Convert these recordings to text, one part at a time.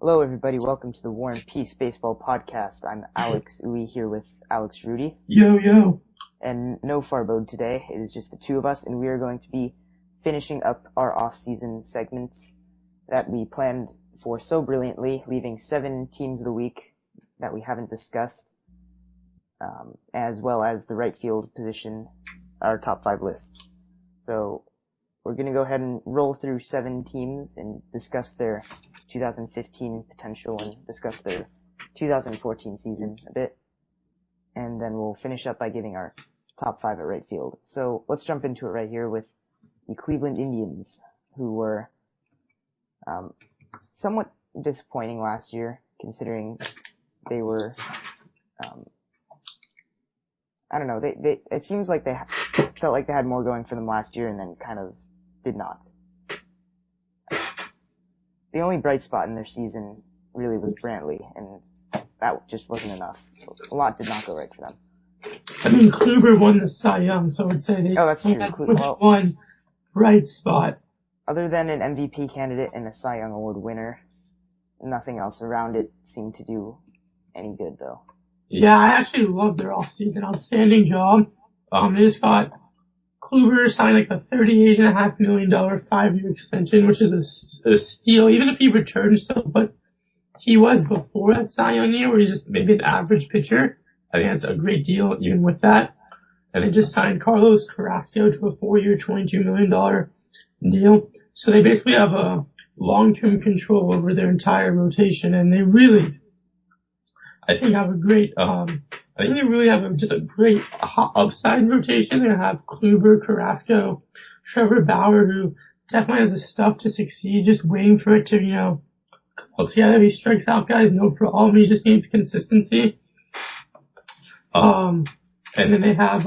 Hello, everybody. Welcome to the War and Peace Baseball Podcast. I'm Alex Uwe here with Alex Rudy. Yo, yo. And no Farbode today. It is just the two of us, and we are going to be finishing up our off-season segments that we planned for so brilliantly, leaving 7 teams of the week that we haven't discussed, as well as the right field position, our top 5 lists. So we're going to go ahead and roll through 7 teams and discuss their 2015 potential and discuss their 2014 season a bit. And then we'll finish up by giving our top 5 at right field. So let's jump into it right here with the Cleveland Indians, who were somewhat disappointing last year, considering they were, I don't know, it seems like they felt like they had more going for them last year and then kind of did not. The only bright spot in their season really was Brantley, and that just wasn't enough. A lot did not go right for them. I mean, Kluber won the Cy Young, so I would say they that's true. had one bright spot. Other than an MVP candidate and a Cy Young Award winner, nothing else around it seemed to do any good, though. Yeah, I actually loved their off-season. Outstanding job. They just got Kluber signed like a $38.5 million 5-year extension, which is a steal, even if he returns still, but he was before that Cy Young year where he's just maybe an average pitcher. I think that's a great deal even with that. And they just signed Carlos Carrasco to a 4-year, $22 million deal. So they basically have a long-term control over their entire rotation, and they really, I think, have a great, I think they really have just a great upside rotation. They have Kluber, Carrasco, Trevor Bauer, who definitely has the stuff to succeed, just waiting for it to, come together. He strikes out guys, no problem. He just needs consistency. And then they have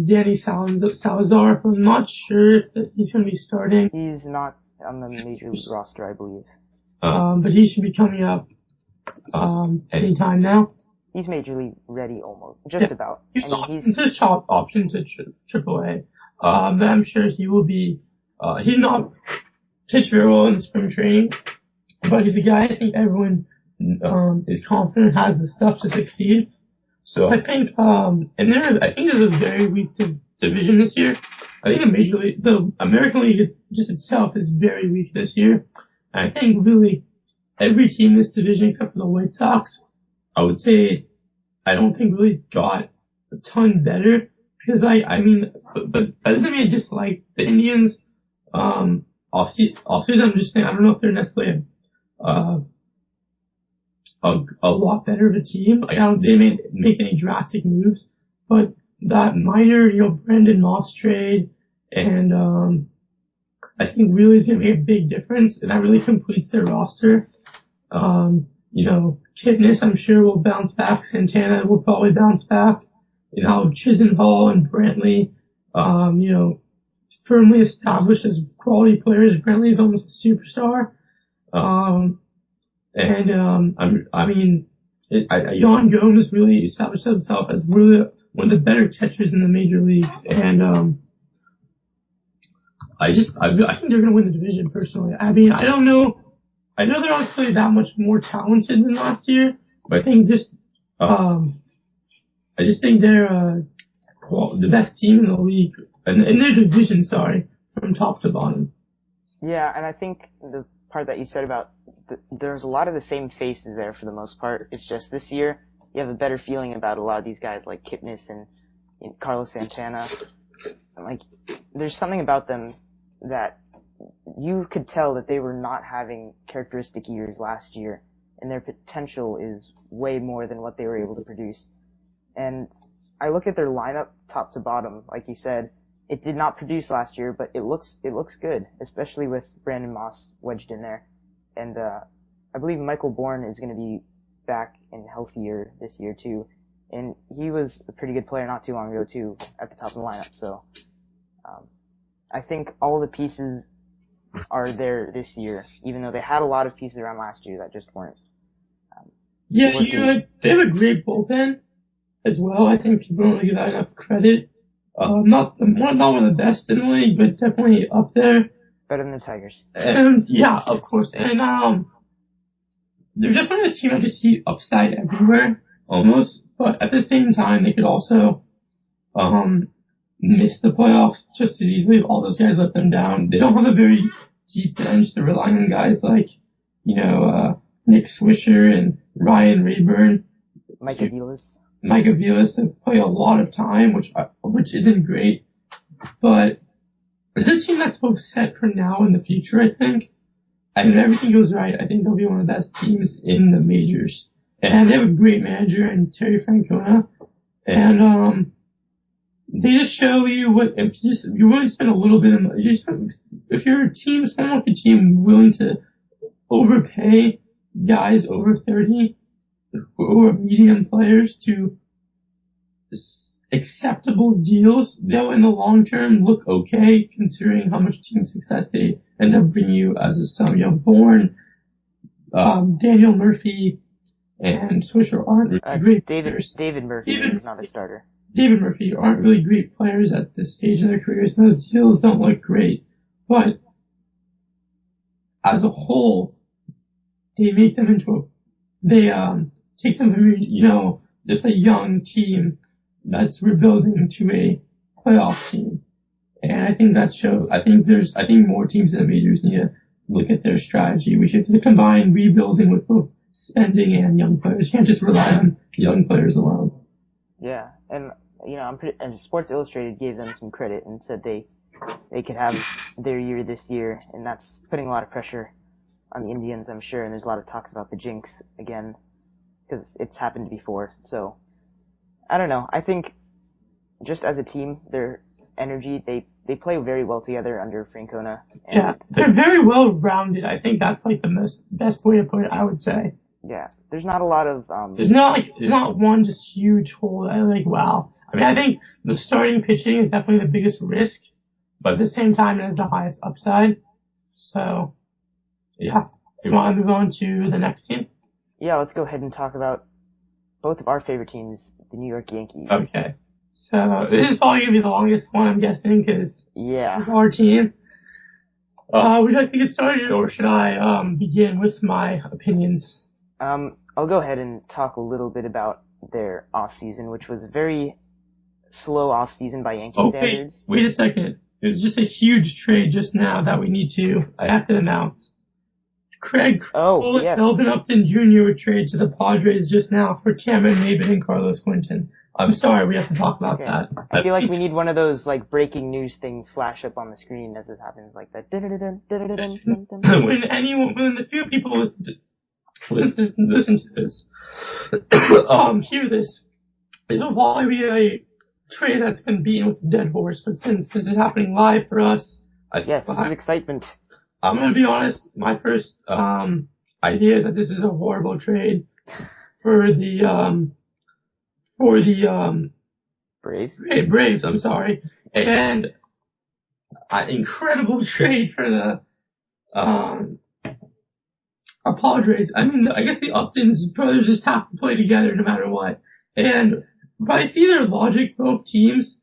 Danny Salazar, who I'm not sure if he's going to be starting. He's not on the major league roster, I believe. But he should be coming up anytime now. He's major league ready almost, just about. He's his top option to AAA. But I'm sure he will be, he's not pitched very well in spring training, but he's a guy I think everyone, is confident has the stuff to succeed. So I think, I think this is a very weak division this year. I think the American League just itself is very weak this year. And I think really every team in this division except for the White Sox, I would say, I don't think really got a ton better because I mean, but that doesn't mean I dislike the Indians. Offseason, I'm just saying I don't know if they're necessarily a lot better of a team. Like they may make any drastic moves, but that minor, Brandon Moss trade and I think really is going to make a big difference, and that really completes their roster. Kipnis, I'm sure, will bounce back. Santana will probably bounce back. Chisenhall and Brantley, firmly established as quality players. Brantley is almost a superstar. Yan Gomes really established himself as really one of the better catchers in the major leagues. And, I think they're going to win the division personally. I mean, I don't know. I know they're not really that much more talented than last year, but I think I just think they're the best team in the league, in their division, from top to bottom. Yeah, and I think the part that you said about there's a lot of the same faces there for the most part. It's just this year you have a better feeling about a lot of these guys like Kipnis and Carlos Santana. And there's something about them that you could tell that they were not having characteristic years last year, and their potential is way more than what they were able to produce. And I look at their lineup top to bottom, like you said, it did not produce last year, but it looks good, especially with Brandon Moss wedged in there. And I believe Michael Bourne is going to be back and healthier this year too. And he was a pretty good player not too long ago too, at the top of the lineup. So I think all the pieces are there this year, even though they had a lot of pieces around last year that just weren't. They have a great bullpen as well. I think people don't give that enough credit. Not one of the best in the league, but definitely up there. Better than the Tigers. And yeah, of course. And they're definitely a team I just see upside everywhere, almost, but at the same time, they could also, miss the playoffs just as easily if all those guys let them down. They don't have a very deep bench. They're relying on guys like, Nick Swisher and Ryan Rayburn. Micah Vilas to play a lot of time, which isn't great, but it's a team that's both set for now and the future, I think. And if everything goes right, I think they'll be one of the best teams in the majors. And they have a great manager in Terry Francona. And they just show you if you're willing to spend a little bit if you're a team, someone like a team willing to overpay guys over 30 who are medium players to acceptable deals, they'll in the long term look okay considering how much team success they end up bringing you as a sum. Bourne, Daniel Murphy, and Swisher aren't really great players. David Murphy is not a starter. David Murphy aren't really great players at this stage of their careers, and those deals don't look great. But as a whole, they make them take them from, just a young team that's rebuilding to a playoff team. And I think that shows, I think more teams in the majors need to look at their strategy. We should combine rebuilding with both spending and young players. You can't just rely on young players alone. Yeah, and and Sports Illustrated gave them some credit and said they could have their year this year, and that's putting a lot of pressure on the Indians, I'm sure, and there's a lot of talks about the jinx again, because it's happened before. So, I don't know. I think just as a team, their energy, they play very well together under Francona. Yeah, they're very well rounded. I think that's like the best way to put it, I would say. Yeah, there's not a lot of there's not one just huge hole that wow. I mean, I think the starting pitching is definitely the biggest risk, but at the same time it has the highest upside. So, yeah. You want to move on to the next team? Yeah, let's go ahead and talk about both of our favorite teams, the New York Yankees. Okay. So, this is probably going to be the longest one, I'm guessing, because it's our team. Would you like to get started, or should I begin with my opinions? I'll go ahead and talk a little bit about their offseason, which was a very slow offseason by Yankee standards. Wait a second. There's just a huge trade just now that I have to announce. Craig Melvin Upton Jr. would trade to the Padres just now for Cameron Maybin and Carlos Quinton. I'm sorry, we have to talk about that. I feel like we need one of those breaking news things flash up on the screen as it happens, like that. When the few people listen to this, hear this, this will probably be a trade that's been beaten with a dead horse, but since this is happening live for us, this is excitement. I'm gonna be honest, my first idea is that this is a horrible trade for the Braves, I'm sorry. And incredible trade for the Padres. I mean, I guess the Uptons brothers just have to play together no matter what. And I see their logic, both teams.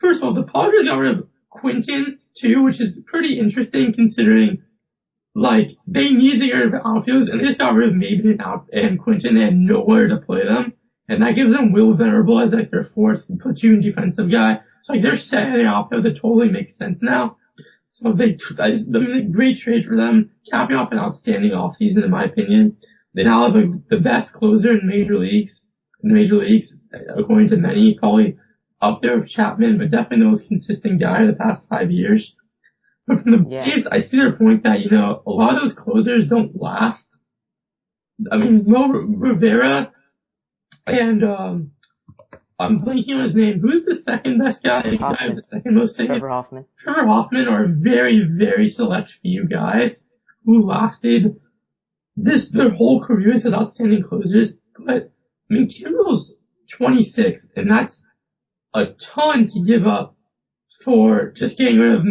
First of all, the Padres got rid of Quinton too, which is pretty interesting considering they need to get rid of outfielders, and they just got rid of Maybin and Quinton. They had nowhere to play them. And that gives them Will Venable as their fourth platoon defensive guy. So they're set in the outfield that totally makes sense now. So great trade for them, capping off an outstanding offseason in my opinion. They now have the best closer in major leagues, according to many, probably up there with Chapman, but definitely the most consistent guy the past 5 years. But from the Braves, I see their point that, a lot of those closers don't last. I mean, Mo Rivera and I'm blanking on his name. Who's the second best guy? The second most famous? Trevor Hoffman are a very, very select few guys who lasted their whole careers as outstanding closers. But I mean, Kimbrel's 26, and that's a ton to give up for just getting rid of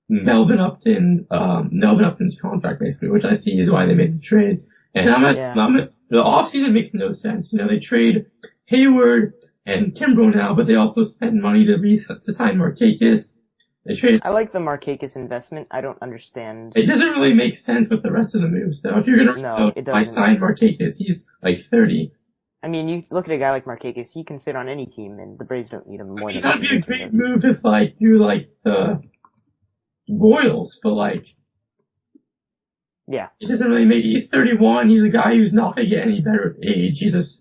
Melvin Upton's contract, basically, which I see is why they made the trade. And the offseason makes no sense. They trade Hayward and Kimbrel now, but they also spend money to sign Markakis. They traded. I like the Markakis investment. I don't understand. It doesn't really make sense with the rest of the moves, though. If you're gonna No, it doesn't. sign Markakis, he's like 30. I mean, you look at a guy like Markakis, he can fit on any team, and the Braves don't need him more than That'd be a great move if, like, you're like the Royals, but like, yeah, it doesn't really make. He's 31. He's a guy who's not gonna get any better with age. He's just,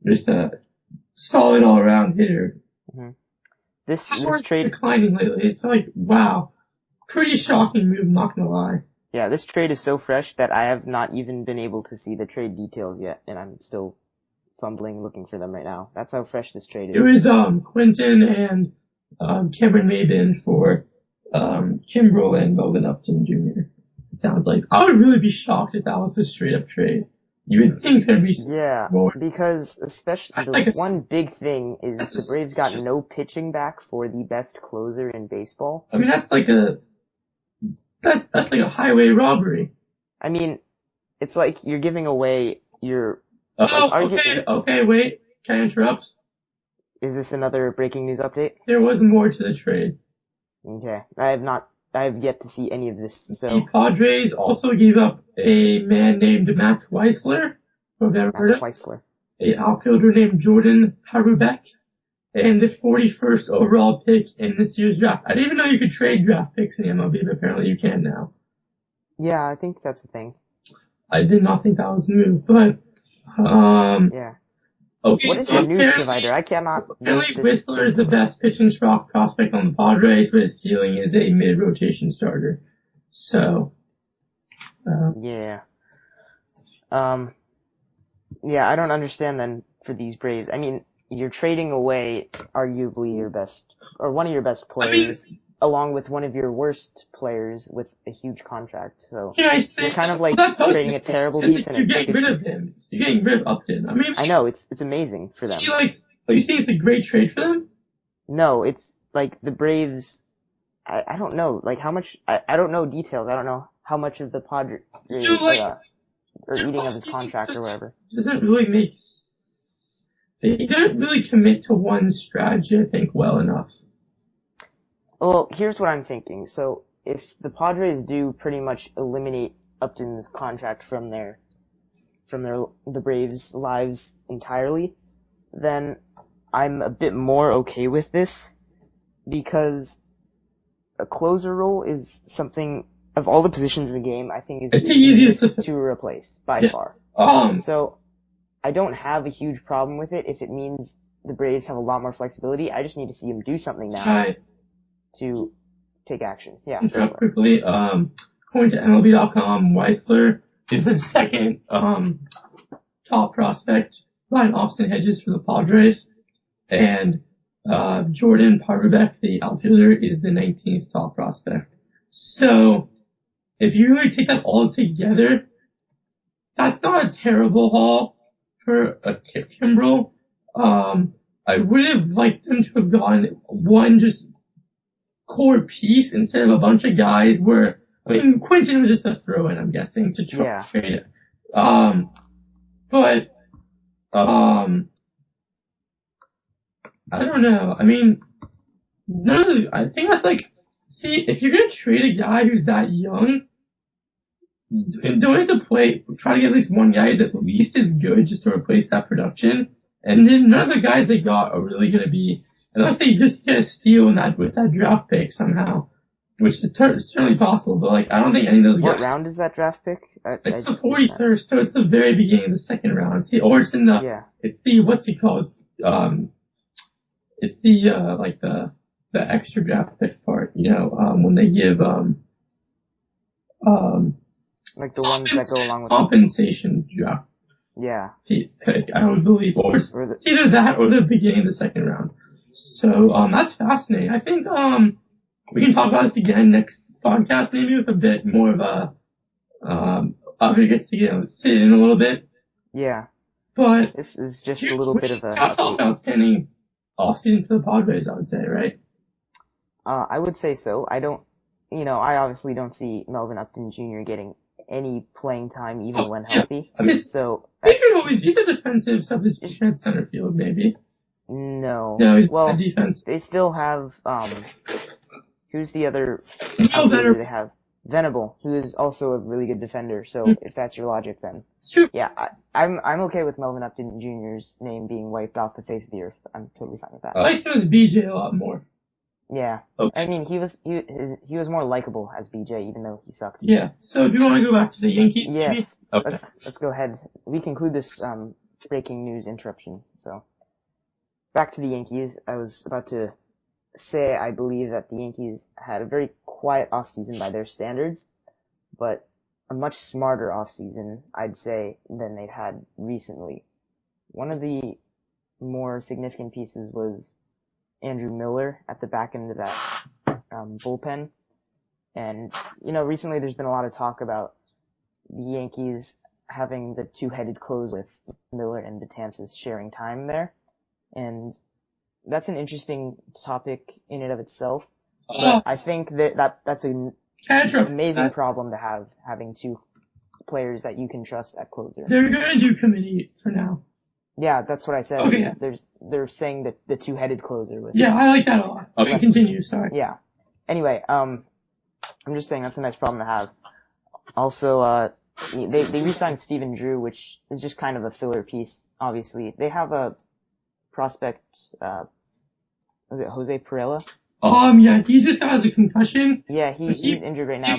just a solid all around hitter. Mm-hmm. This trade declining lately. It's like, wow, pretty shocking move. Not gonna lie. Yeah, this trade is so fresh that I have not even been able to see the trade details yet, and I'm still fumbling looking for them right now. That's how fresh this trade is. It was Quinton and Cameron Maben for Kimbrel and Melvin Upton Jr. It sounds like. I would really be shocked if that was a straight up trade. You would think there'd be more. Because especially one big thing is the Braves got no pitching back for the best closer in baseball. I mean, that's like a highway robbery. I mean, it's like you're giving away your. Okay, wait. Can I interrupt? Is this another breaking news update? There was more to the trade. Okay, I have yet to see any of this. So the Padres also gave up a man named Matt Weissler. An outfielder named Jordan Harubek, and the 41st overall pick in this year's draft. I didn't even know you could trade draft picks in the MLB, but apparently you can now. Yeah, I think that's the thing. I did not think that was a move, but yeah. Okay, what is your news provider? I cannot. Apparently, Whistler is the best pitching prospect on the Padres, but his ceiling is a mid-rotation starter. So, yeah. Yeah, I don't understand then for these Braves. I mean, you're trading away arguably your best, or one of your best players, along with one of your worst players with a huge contract. So you're kind of like trading a terrible defense. You're getting rid of him. You're getting rid of Upton. I mean, I know it's amazing for them. You think it's a great trade for them? No, it's like the Braves. I don't know, like how much. I don't know details. I don't know how much of the Padres are eating of his contract or whatever. Doesn't really make. They don't really commit to one strategy, I think, well enough. Well, here's what I'm thinking. So, if the Padres do pretty much eliminate Upton's contract from the Braves' lives entirely, then I'm a bit more okay with this, because a closer role is something, of all the positions in the game, I think is the easiest to replace by far. So, I don't have a huge problem with it if it means the Braves have a lot more flexibility. I just need to see them do something now to take action. Yeah. Quickly, according to MLB.com, Weissler is the second top prospect behind Austin Hedges for the Padres, and Jordan Parubek, the outfielder, is the 19th top prospect. So, if you really take that all together, that's not a terrible haul for a Kimbrel. I would have liked them to have gotten one just core piece instead of a bunch of guys where, I mean, Quinton was just a throw-in, I'm guessing, to try to trade it. But, I don't know. I mean, none of this, I think that's like, see, if you're gonna trade a guy who's that young, don't have to try to get at least one guy who's at least as good just to replace that production. And then none of the guys they got are really gonna be, unless they just get a steal with that draft pick somehow, which is certainly possible, but like, I don't think any of those guys. What round is that draft pick? It's the 43rd, so it's the very beginning of the second round. See, or it's in the, it's the, what's it called? It's the, like the extra draft pick part, when they give, like the ones that go along with compensation draft. Yeah. Pick, I would believe, or it's either that or the beginning of the second round. So, that's fascinating. I think, we can talk about this again next podcast, maybe with a bit more of a, Avi gets to, sit in a little bit. Yeah. But this is just a little bit of a outstanding offseason for the Padres, I would say, right? I would say so. I obviously don't see Melvin Upton Jr. getting any playing time even when healthy. I mean, so he's a defensive substitution at center field, maybe. No. No, he's well, defense. They still have Who's the other No, outfielder they have? Venable, who is also a really good defender. So if that's your logic, then yeah, I'm okay with Melvin Upton Jr.'s name being wiped off the face of the earth. I'm totally fine with that. I like those BJ a lot more. Yeah. Okay. I mean, he was more likable as BJ, even though he sucked. Yeah. So do you want to go back to the Yankees? Yes. Maybe? Okay. Let's go ahead. We conclude this breaking news interruption. So back to the Yankees. I was about to say I believe that the Yankees had a very quiet offseason by their standards, but a much smarter offseason, I'd say, than they've had recently. One of the more significant pieces was Andrew Miller at the back end of that bullpen. And, recently there's been a lot of talk about the Yankees having the two-headed close with Miller and Betances sharing time there. And that's an interesting topic in and of itself. But I think that's an amazing problem to have, having two players that you can trust at closer. They're going to do committee for now. Yeah, that's what I said. Okay, yeah. They're saying that the two-headed closer with. Yeah, I like that a lot. Okay, continue. Sorry. Yeah. Anyway, I'm just saying that's a nice problem to have. Also, they re-signed Stephen Drew, which is just kind of a filler piece. Obviously, they have a prospect. Was it Jose Perella? Yeah, he just got a concussion. Yeah, he's injured right now.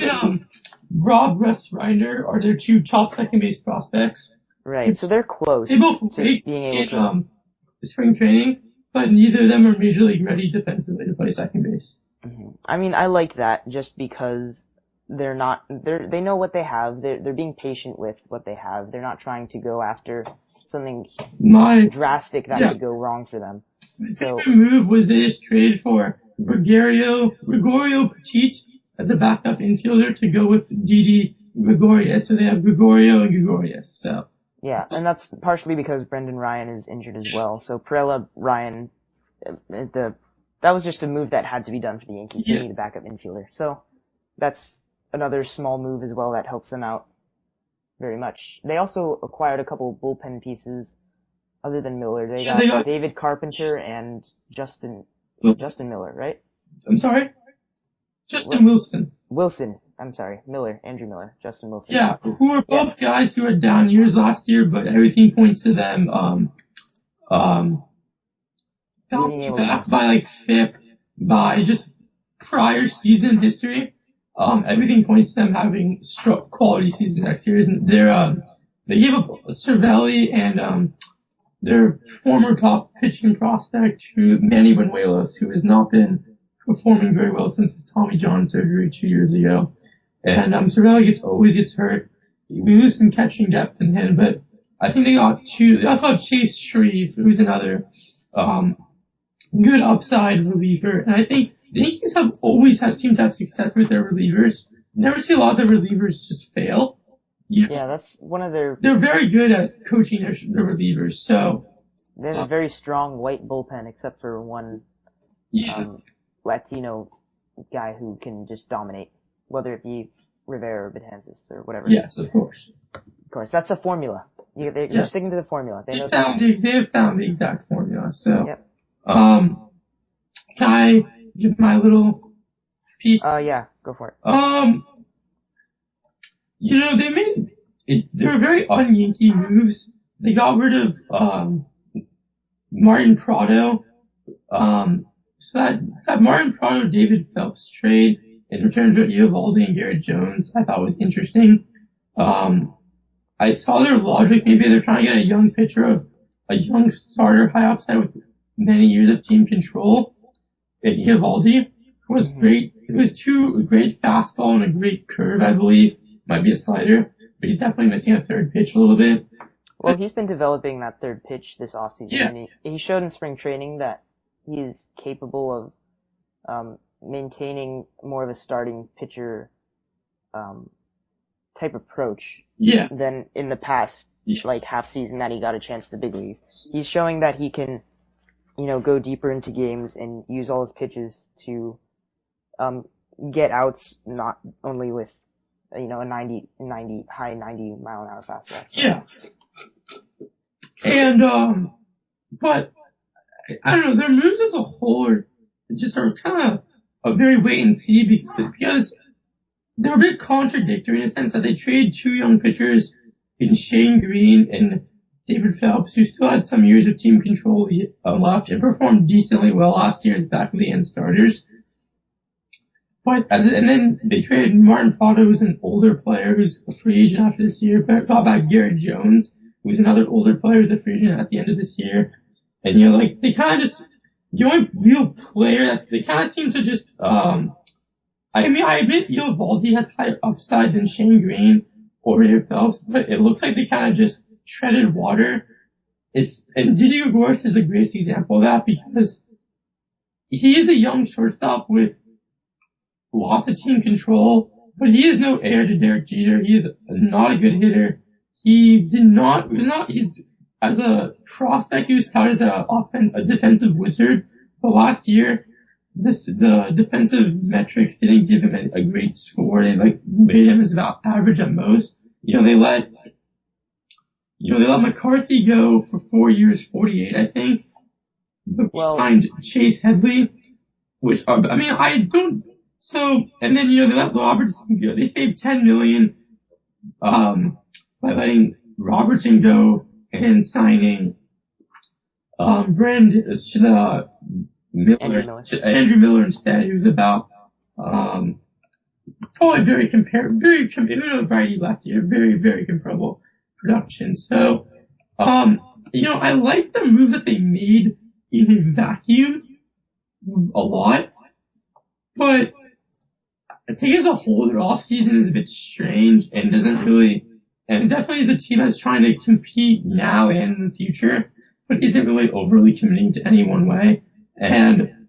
Rob Russ Reiner are their two top second base prospects. Right, so they're close. They both to being able to spring training, but neither of them are major league ready defensively to play second base. Mm-hmm. I mean, I like that just because they know what they have. They're being patient with what they have. They're not trying to go after something drastic that could go wrong for them. My favorite move was they just traded for Gregorio Petit as a backup infielder to go with Didi Gregorius. So they have Gregorio and Gregorius. So. Yeah, and that's partially because Brendan Ryan is injured as well. So Perella, Ryan, that was just a move that had to be done for the Yankees. They need a backup infielder. So that's another small move as well that helps them out very much. They also acquired a couple of bullpen pieces other than Miller. They got David Carpenter and Justin Miller, right? I'm sorry? Justin Wilson. Andrew Miller, Justin Wilson. Yeah, who are both guys who had down years last year, but everything points to them, bouncing back by FIP, by just prior season history. Everything points to them having quality season next year. They gave up Cervelli and, their former top pitching prospect to Manny Banuelos, who has not been performing very well since his Tommy John surgery 2 years ago. And Cervelli always gets hurt. We lose some catching depth in him, but I think they got two. They also have Chase Shreve, who's another good upside reliever. And I think the Yankees seem to have success with their relievers. Never see a lot of the relievers just fail. Yeah, that's one of their. They're very good at coaching their relievers. So they have a very strong white bullpen, except for one Latino guy who can just dominate, whether it be Rivera or Betances or whatever. Yes, of course. Of course, that's a formula. They're sticking to the formula. They have found the exact formula. So, can I give my little piece? Yeah, go for it. They made it. They were very un-Yankee moves. They got rid of Martin Prado. So that Martin Prado David Phelps trade in return for Eovaldi and Garrett Jones, I thought was interesting. I saw their logic. Maybe they're trying to get a young pitcher, a young starter, high upside with many years of team control. And Eovaldi was great. It was a great fastball and a great curve, I believe. Might be a slider, but he's definitely missing a third pitch a little bit. Well, he's been developing that third pitch this offseason. Yeah. And he showed in spring training that he is capable of maintaining more of a starting pitcher type approach than in the past, half season that he got a chance to the big leagues. He's showing that he can, go deeper into games and use all his pitches to get outs, not only with a high 90 mile an hour fastball. So. Yeah. And but I don't know, their moves as a whole are kind of a very wait and see because they're a bit contradictory in the sense that they traded two young pitchers in Shane Green and David Phelps, who still had some years of team control left and performed decently well last year as back of the end starters. And then they traded Martin Prado, who's an older player who's a free agent after this year, but got back Garrett Jones, who's another older player who's a free agent at the end of this year. And they kind of just, the only real player that they kind of seem to just, I admit Eovaldi has higher upside than Shane Green or David Phelps, but it looks like they kind of just treaded water. And Didi Gregorius is the greatest example of that because he is a young shortstop with lots of team control, but he is no heir to Derek Jeter. He is not a good hitter. He's as a prospect, he was touted as a defensive wizard, but last year, the defensive metrics didn't give him a great score. They made him as about average at most. They let McCarthy go for 4 years, 48, I think. But signed Chase Headley, which, and then, they let Robertson go. They saved $10 million, by letting Robertson go and signing, Andrew Miller instead, who's about, probably even though Brady left here, very, very comparable production. So, I like the moves that they made in a vacuum a lot, but I think as a whole, their offseason is a bit strange and and definitely is a team that's trying to compete now and in the future, but isn't really overly committing to any one way. And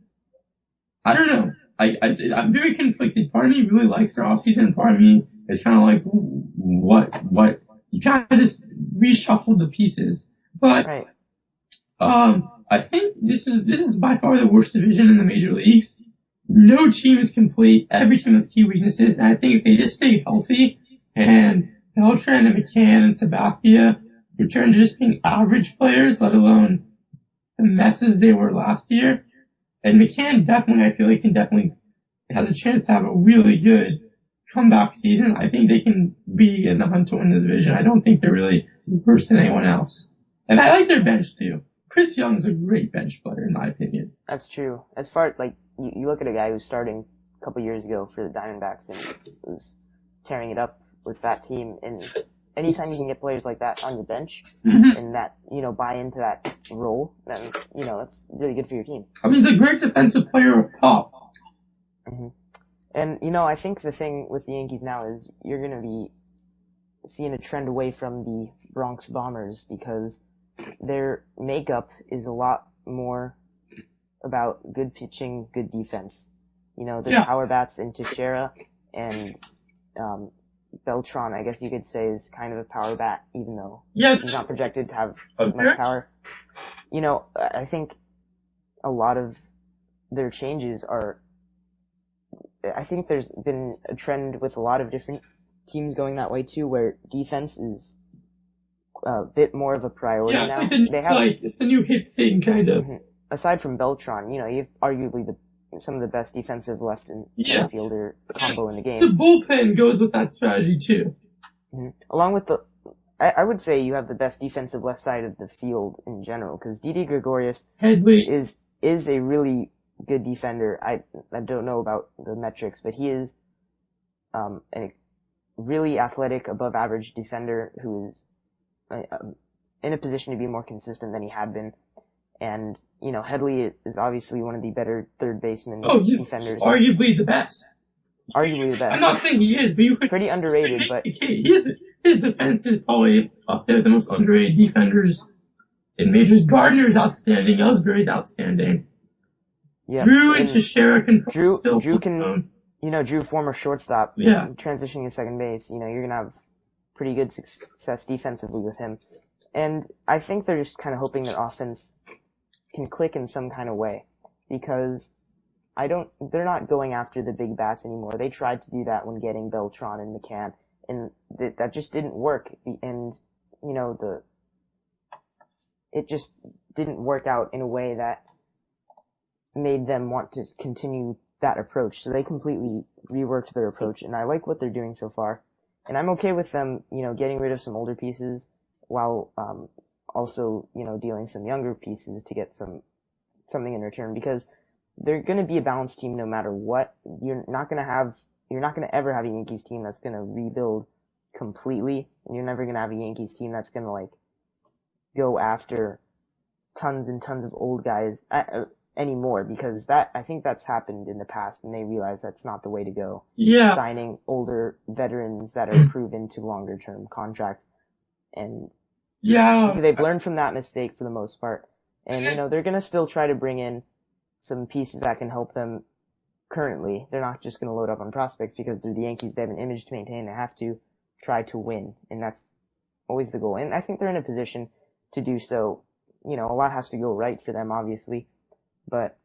I don't know. I'm very conflicted. Part of me really likes their offseason. Part of me is kind of like, what? You kind of just reshuffled the pieces. But, right. I think this is by far the worst division in the major leagues. No team is complete. Every team has key weaknesses. And I think if they just stay healthy and Beltran and McCann and Sabathia return to just being average players, let alone the messes they were last year. And McCann I feel like has a chance to have a really good comeback season. I think they can be in the hunt to win the division. I don't think they're really worse than anyone else. And I like their bench too. Chris Young's a great bench player in my opinion. That's true. As far as you look at a guy who's starting a couple years ago for the Diamondbacks and was tearing it up with that team, and anytime you can get players like that on your bench and that, buy into that role, then, that's really good for your team. I mean, he's a great defensive player up top. Mm-hmm. And, I think the thing with the Yankees now is you're going to be seeing a trend away from the Bronx Bombers because their makeup is a lot more about good pitching, good defense. Their power bats in Teixeira and, Beltran, I guess you could say, is kind of a power bat, even though he's not projected to have much power. I think a lot of their changes I think there's been a trend with a lot of different teams going that way too, where defense is a bit more of a priority now. It's the new hit thing, kind of. Mm-hmm. Aside from Beltran, you have arguably some of the best defensive left and center fielder combo in the game. The bullpen goes with that strategy too. Mm-hmm. Along with I would say you have the best defensive left side of the field in general, because Didi Gregorius is a really good defender. I don't know about the metrics, but he is a really athletic, above average defender who is in a position to be more consistent than he had been. And Headley is obviously one of the better third baseman defenders. Arguably the best. Arguably the best. I'm not saying he is, but you could. Pretty underrated, but his defense is probably up there, the most underrated defenders in majors. Gardner's outstanding. Ellsbury's outstanding. Yeah. Drew and Teixeira can still. Drew can, Drew, former shortstop. Yeah. Transitioning to second base. You're gonna have pretty good success defensively with him. And I think they're just kind of hoping their offense can click in some kind of way, because they're not going after the big bats anymore. They tried to do that when getting Beltran and McCann, and that just didn't work. And, it just didn't work out in a way that made them want to continue that approach. So they completely reworked their approach, and I like what they're doing so far. And I'm okay with them, getting rid of some older pieces while also, dealing some younger pieces to get something in return, because they're going to be a balanced team no matter what. You're not going to ever have a Yankees team that's going to rebuild completely, and you're never going to have a Yankees team that's going to like go after tons and tons of old guys anymore, because I think that's happened in the past, and they realize that's not the way to go. Yeah. Signing older veterans that are proven to longer term contracts, and they've learned from that mistake for the most part. And they're gonna still try to bring in some pieces that can help them currently. They're not just gonna load up on prospects, because they're the Yankees. They have an image to maintain. They have to try to win, and that's always the goal. And I think they're in a position to do so. A lot has to go right for them, obviously, but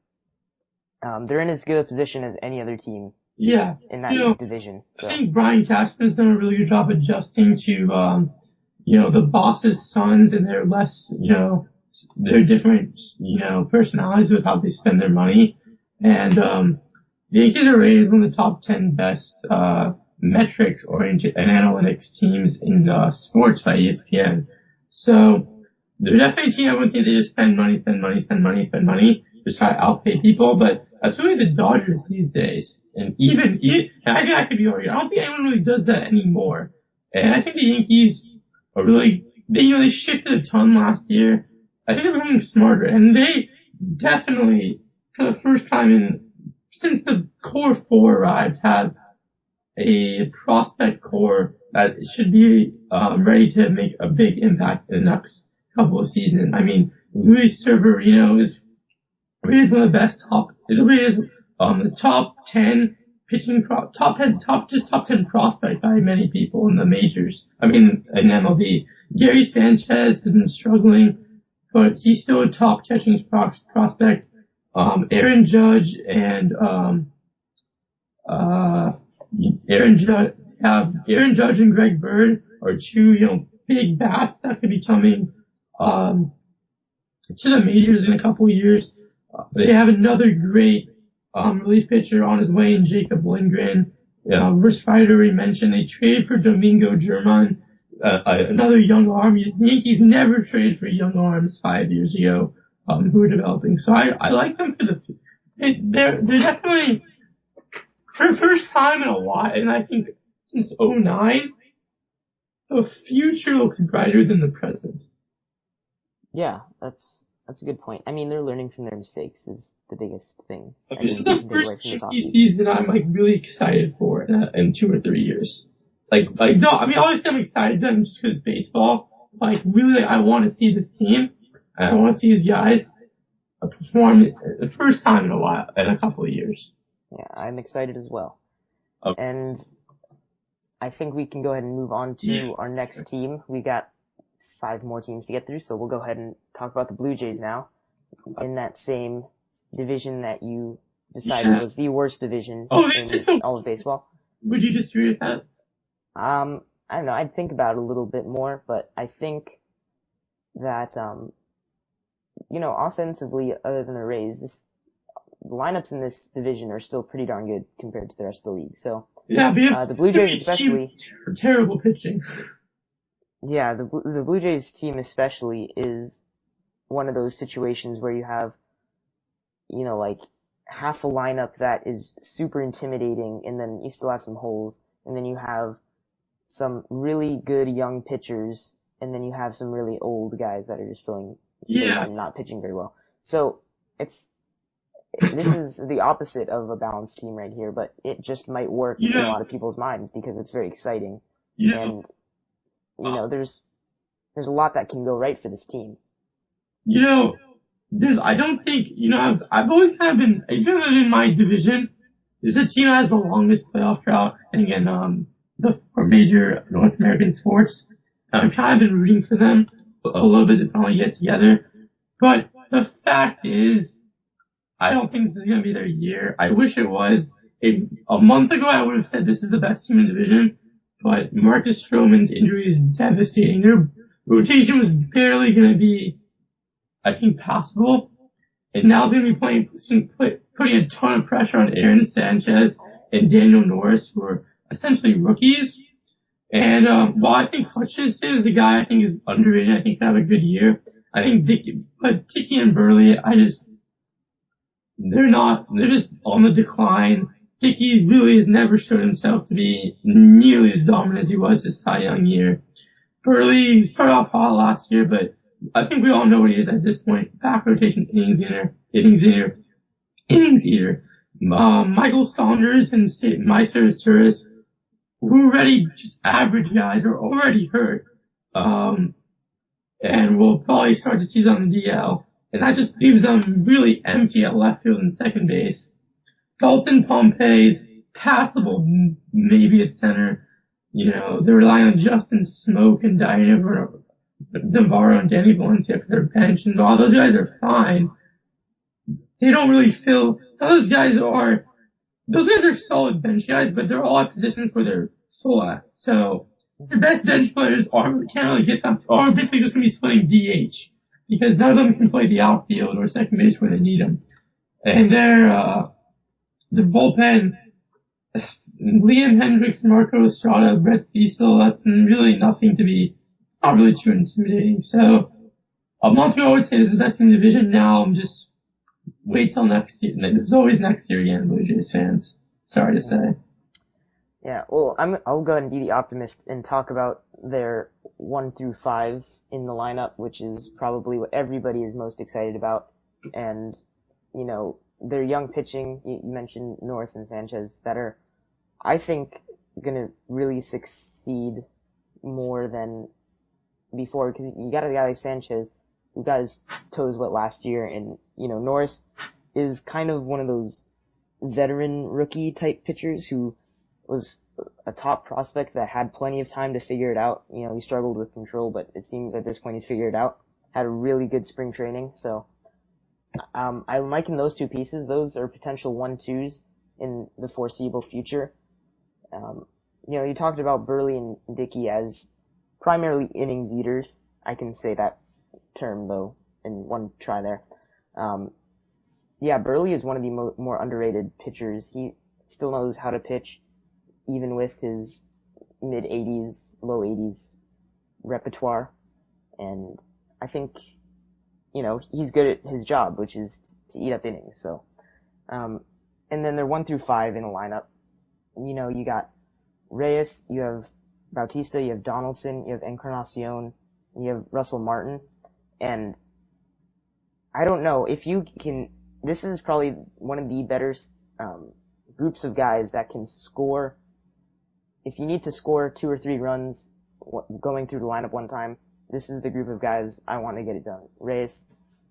they're in as good a position as any other team in that division. So. I think Brian Cashman's done a really good job adjusting to, the boss's sons and their less, their different, personalities with how they spend their money. And the Yankees are rated as one of the top 10 best metrics-oriented and analytics teams in sports by ESPN. So they're definitely a team I wouldn't think they just spend money, just try to outpay people, but that's really the Dodgers these days. And I could be arguing, I don't think anyone really does that anymore. And I think the Yankees are really, they shifted a ton last year. I think they're becoming smarter, and they definitely, for the first time since the core four arrived, have a prospect core that should be ready to make a big impact in the next couple of seasons. I mean, Luis Severino is one of the best the top 10 pitching top 10 prospect by many people in the majors. I mean, in MLB. Gary Sanchez has been struggling, but he's still a top catching prospect. Aaron Judge and Greg Bird are two, big bats that could be coming to the majors in a couple of years. They have another great relief pitcher on his way in Jacob Lindgren. Verse Fighter we mentioned, they traded for Domingo German, another young arm. The Yankees never traded for young arms 5 years ago who are developing. So I like them for they're definitely, for the first time in a while, and I think since 2009, the future looks brighter than the present. Yeah, that's a good point. I mean, they're learning from their mistakes is the biggest thing. This is the first Yankee season I'm really excited for in 2 or 3 years. No, I mean, obviously I'm excited just because baseball. Really, I want to see this team, and I want to see these guys perform the first time in a couple of years. Yeah, I'm excited as well. Okay. And I think we can go ahead and move on to our next team. We got 5 more teams to get through, so we'll go ahead and talk about the Blue Jays now, in that same division that you decided was the worst division in all of baseball. Would you disagree with that? I don't know. I'd think about it a little bit more, but I think that, offensively, other than the Rays, the lineups in this division are still pretty darn good compared to the rest of the league. So, the Blue Jays especially, terrible pitching. Yeah, the Blue Jays team especially is one of those situations where you have, half a lineup that is super intimidating, and then you still have some holes, and then you have some really good young pitchers, and then you have some really old guys that are just filling space and not pitching very well. So this is the opposite of a balanced team right here, but it just might work in a lot of people's minds because it's very exciting. And there's a lot that can go right for this team. I don't think, I've always kind of been, even in my division, this is a team that has the longest playoff drought, and again, for major North American sports. I've kind of been rooting for them a little bit to finally get together. But the fact is, I don't think this is going to be their year. I wish it was. A month ago, I would have said this is the best team in the division, but Marcus Stroman's injury is devastating. Their rotation was barely going to be, I think, passable. And now they're going to be putting a ton of pressure on Aaron Sanchez and Daniel Norris, who are essentially rookies. And while I think Hutchins is a guy I think is underrated, I think he'll have a good year. I think Dickey and Burley, they're just on the decline. Dickey really has never shown himself to be nearly as dominant as he was his Cy Young year. Burley started off hot last year, but I think we all know what he is at this point. Back rotation innings eater. Michael Saunders and Meister's Turris, who are already just average guys, are already hurt. And we'll probably start to see them on the DL. And that just leaves them really empty at left field and second base. Dalton Pompey's passable, maybe at center. You know, they're relying on Justin Smoke and Navarro and Danny Valencia for their bench, and while those guys are fine, they don't really fill. Those guys are solid bench guys, but they're all at positions where they're full at. So the best bench players can't really get them, are basically just going to be splitting DH because none of them can play the outfield or second base where they need them. And the bullpen, Liam Hendricks, Marco Estrada, Brett Cecil, that's really nothing to be, it's not really too intimidating. So a month ago I would say this is the best in the division. Now I'm just wait till next year. There's always next year again, Blue Jays fans. Sorry to say. Yeah, well, I'll go ahead and be the optimist and talk about their 1 through 5 in the lineup, which is probably what everybody is most excited about. And, you know, their young pitching, you mentioned Norris and Sanchez, that are, I think, gonna really succeed more than before, because you got a guy like Sanchez who got his toes wet last year, and, you know, Norris is kind of one of those veteran rookie type pitchers who was a top prospect that had plenty of time to figure it out. You know, he struggled with control, but it seems at this point he's figured it out. Had a really good spring training, so I'm liking those two pieces. Those are potential 1-2s in the foreseeable future. You know, you talked about Burley and Dickey as primarily innings eaters. I can say that term, though, in one try there. Yeah, Burley is one of the more underrated pitchers. He still knows how to pitch, even with his mid-80s, low 80s repertoire. And I think, you know, he's good at his job, which is to eat up innings. So, and then they're 1 through 5 in a lineup. You know, you got Reyes, you have Bautista, you have Donaldson, you have Encarnacion, you have Russell Martin. And I don't know if you can, this is probably one of the better groups of guys that can score. If you need to score 2 or 3 runs going through the lineup one time, this is the group of guys I want to get it done. Reyes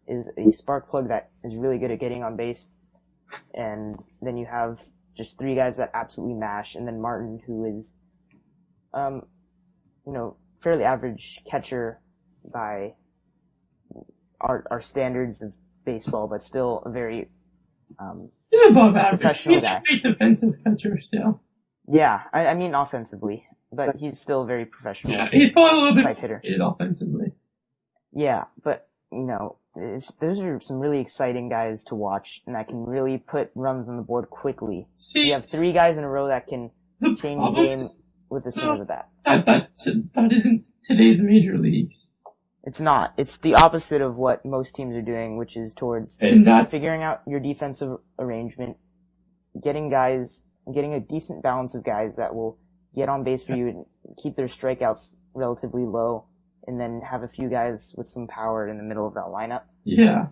is a spark plug that is really good at getting on base. And then you have just 3 guys that absolutely mash. And then Martin, who is, you know, fairly average catcher by our standards of baseball, but still a very, he's above average. Professional He's guy. a great defensive catcher still. Yeah, I mean offensively, but he's still a very professional. Yeah, he's probably a little bit type hitter. Offensively. Yeah, but, you know, those are some really exciting guys to watch, and that can really put runs on the board quickly. See, you have 3 guys in a row that can change the game with the swing of the bat. That isn't today's major leagues. It's not. It's the opposite of what most teams are doing, which is towards figuring out your defensive arrangement, getting a decent balance of guys that will get on base for you and keep their strikeouts relatively low, and then have a few guys with some power in the middle of that lineup. Yeah.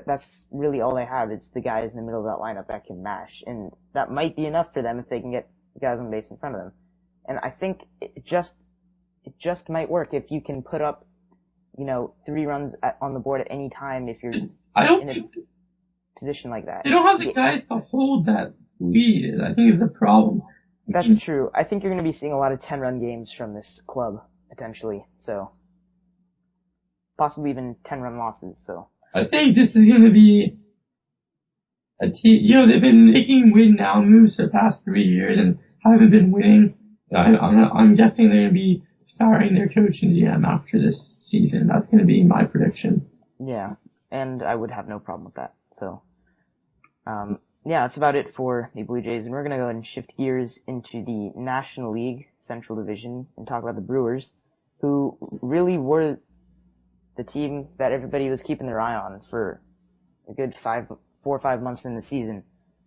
That's really all they have. It's the guys in the middle of that lineup that can mash, and that might be enough for them if they can get guys on base in front of them. And I think it just might work if you can put up, you know, 3 runs on the board at any time if you're in a position like that. They don't have the guys to hold that lead, I think, is the problem. That's true. I think you're going to be seeing a lot of 10-run games from this club, potentially. So, possibly even 10-run losses, so. I think this is going to be a team, you know, they've been making win-now moves the past 3 years and haven't been winning. I'm guessing they're going to be firing their coach and GM after this season. That's going to be my prediction. Yeah, and I would have no problem with that. So, yeah, that's about it for the Blue Jays, and we're going to go ahead and shift gears into the National League Central Division and talk about the Brewers, who really were the team that everybody was keeping their eye on for a good 4 or 5 months in the season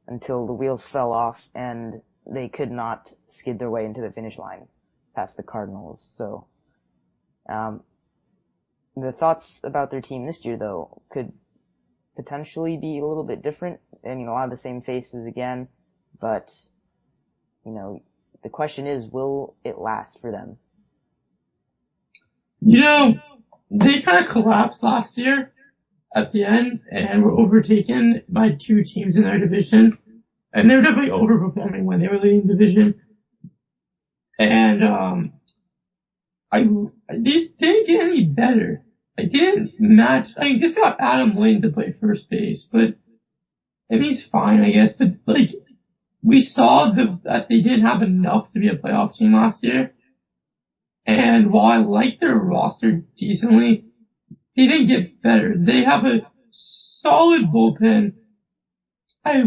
until the wheels fell off and they could not skid their way into the finish line past the Cardinals. So, the thoughts about their team this year, though, could potentially be a little bit different. I mean, a lot of the same faces again, but, the question is, will it last for them? They kind of collapsed last year at the end and were overtaken by 2 teams in their division. And they were definitely overperforming when they were leading division. And, these didn't get any better. They didn't match. I mean, just got Adam Lynn to play first base, but he's fine, I guess. But we saw that they didn't have enough to be a playoff team last year. And while I like their roster decently, they didn't get better. They have a solid bullpen. I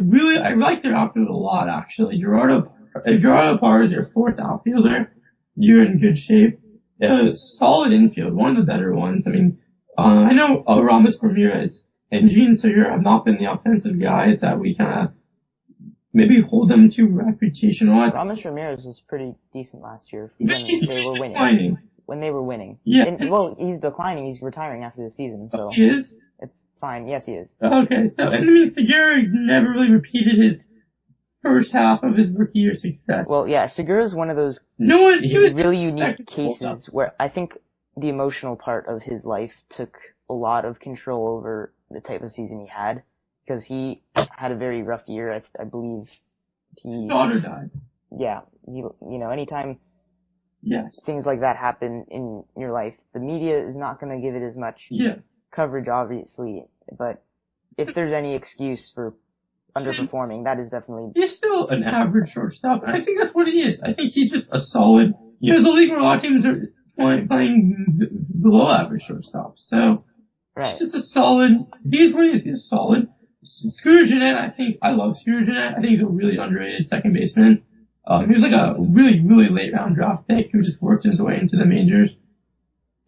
like their outfield a lot, actually. Gerardo Parra is your 4th outfielder. You're in good shape. They have a solid infield, one of the better ones. I mean, I know Ramos Ramirez and Gene Sawyer have not been the offensive guys that we kind of maybe hold them to reputational. Ramos Ramirez was pretty decent last year when they were winning. Declining. When they were winning. Yeah. He's declining. He's retiring after the season, so. He is? It's fine. Yes, he is. Okay, so, Segura never really repeated his first half of his rookie year success. Well, yeah, Segura's one of those really unique cases where I think the emotional part of his life took a lot of control over the type of season he had, because he had a very rough year. I believe his daughter died. Yeah, anytime yes. things like that happen in your life, the media is not going to give it as much coverage, obviously. But if there's any excuse for underperforming, that is definitely. He's still an average shortstop, and I think that's what he is. I think he's just a solid. There's a league where a lot of teams are playing below average shortstops. So right. He's just a solid. He's what he is. He's solid. Scooter Gennett, I love Scooter Gennett. I think he's a really underrated second baseman. He was like a really, really late round draft pick who just worked his way into the majors.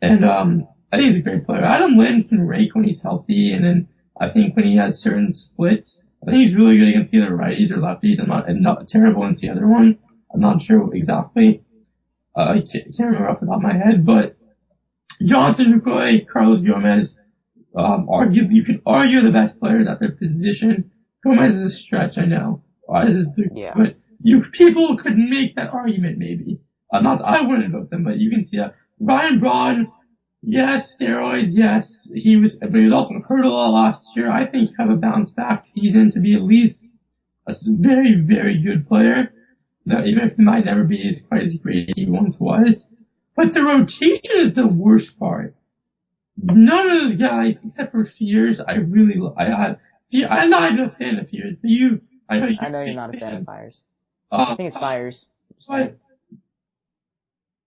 And I think he's a great player. Adam Lynn can rake when he's healthy, and then I think when he has certain splits, I think he's really good against either righties or lefties. I'm not terrible against the other one. I'm not sure exactly. I can't remember off the top of my head, but Jonathan Lucroy, Carlos Gomez, you could argue the best players at their position. Gomez is a stretch, I know. But people could make that argument, maybe. I wouldn't vote them, but you can see that. Ryan Braun, yes, steroids, yes. But he was also hurt a lot last year. I think he'll have a bounce back season to be at least a very, very good player. Even if he might never be quite as great as he once was. But the rotation is the worst part. None of those guys, except for Fears, I'm not even a fan of Fears, but I know you're not a fan of Fires. I think it's Fires. But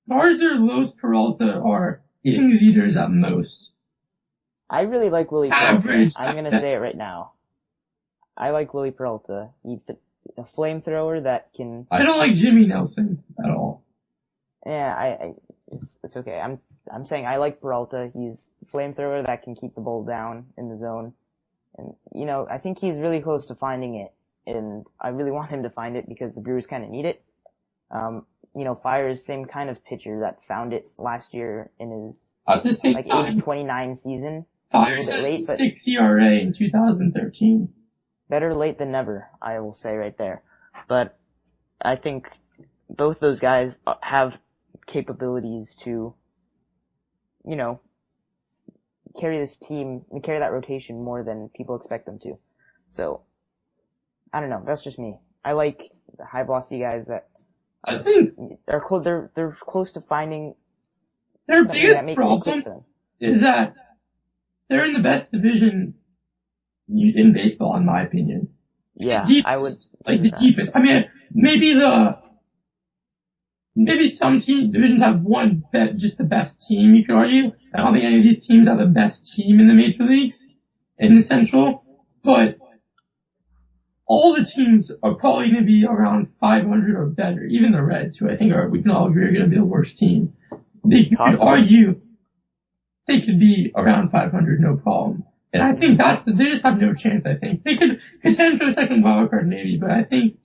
Garza, Los Peralta are innings eaters at most. I really like Willie Peralta. I'm going to say it right now. I like Willie Peralta. He's a flamethrower that can. I don't like Jimmy Nelson at all. Yeah, it's okay. I'm saying I like Peralta. He's a flamethrower that can keep the ball down in the zone. And, I think he's really close to finding it. And I really want him to find it because the Brewers kind of need it. Fire's same kind of pitcher that found it last year in his, age 29 season. Fire's at late, 6 ERA in 2013. Better late than never, I will say right there. But I think both those guys have capabilities to, carry this team, carry that rotation more than people expect them to. So, I don't know. That's just me. I like the high velocity guys that I think they're close to finding their biggest problem is that they're in the best division in baseball, in my opinion. Yeah, I would like the deepest. I mean, maybe some divisions have just the best team. You could argue. I don't think any of these teams are the best team in the major leagues in the Central, but all the teams are probably going to be around 500 or better. Even the Reds, who I think we can all agree are going to be the worst team. You could argue they could be around 500, no problem. And I think they just have no chance, I think. They could contend for a second wild card maybe, but I think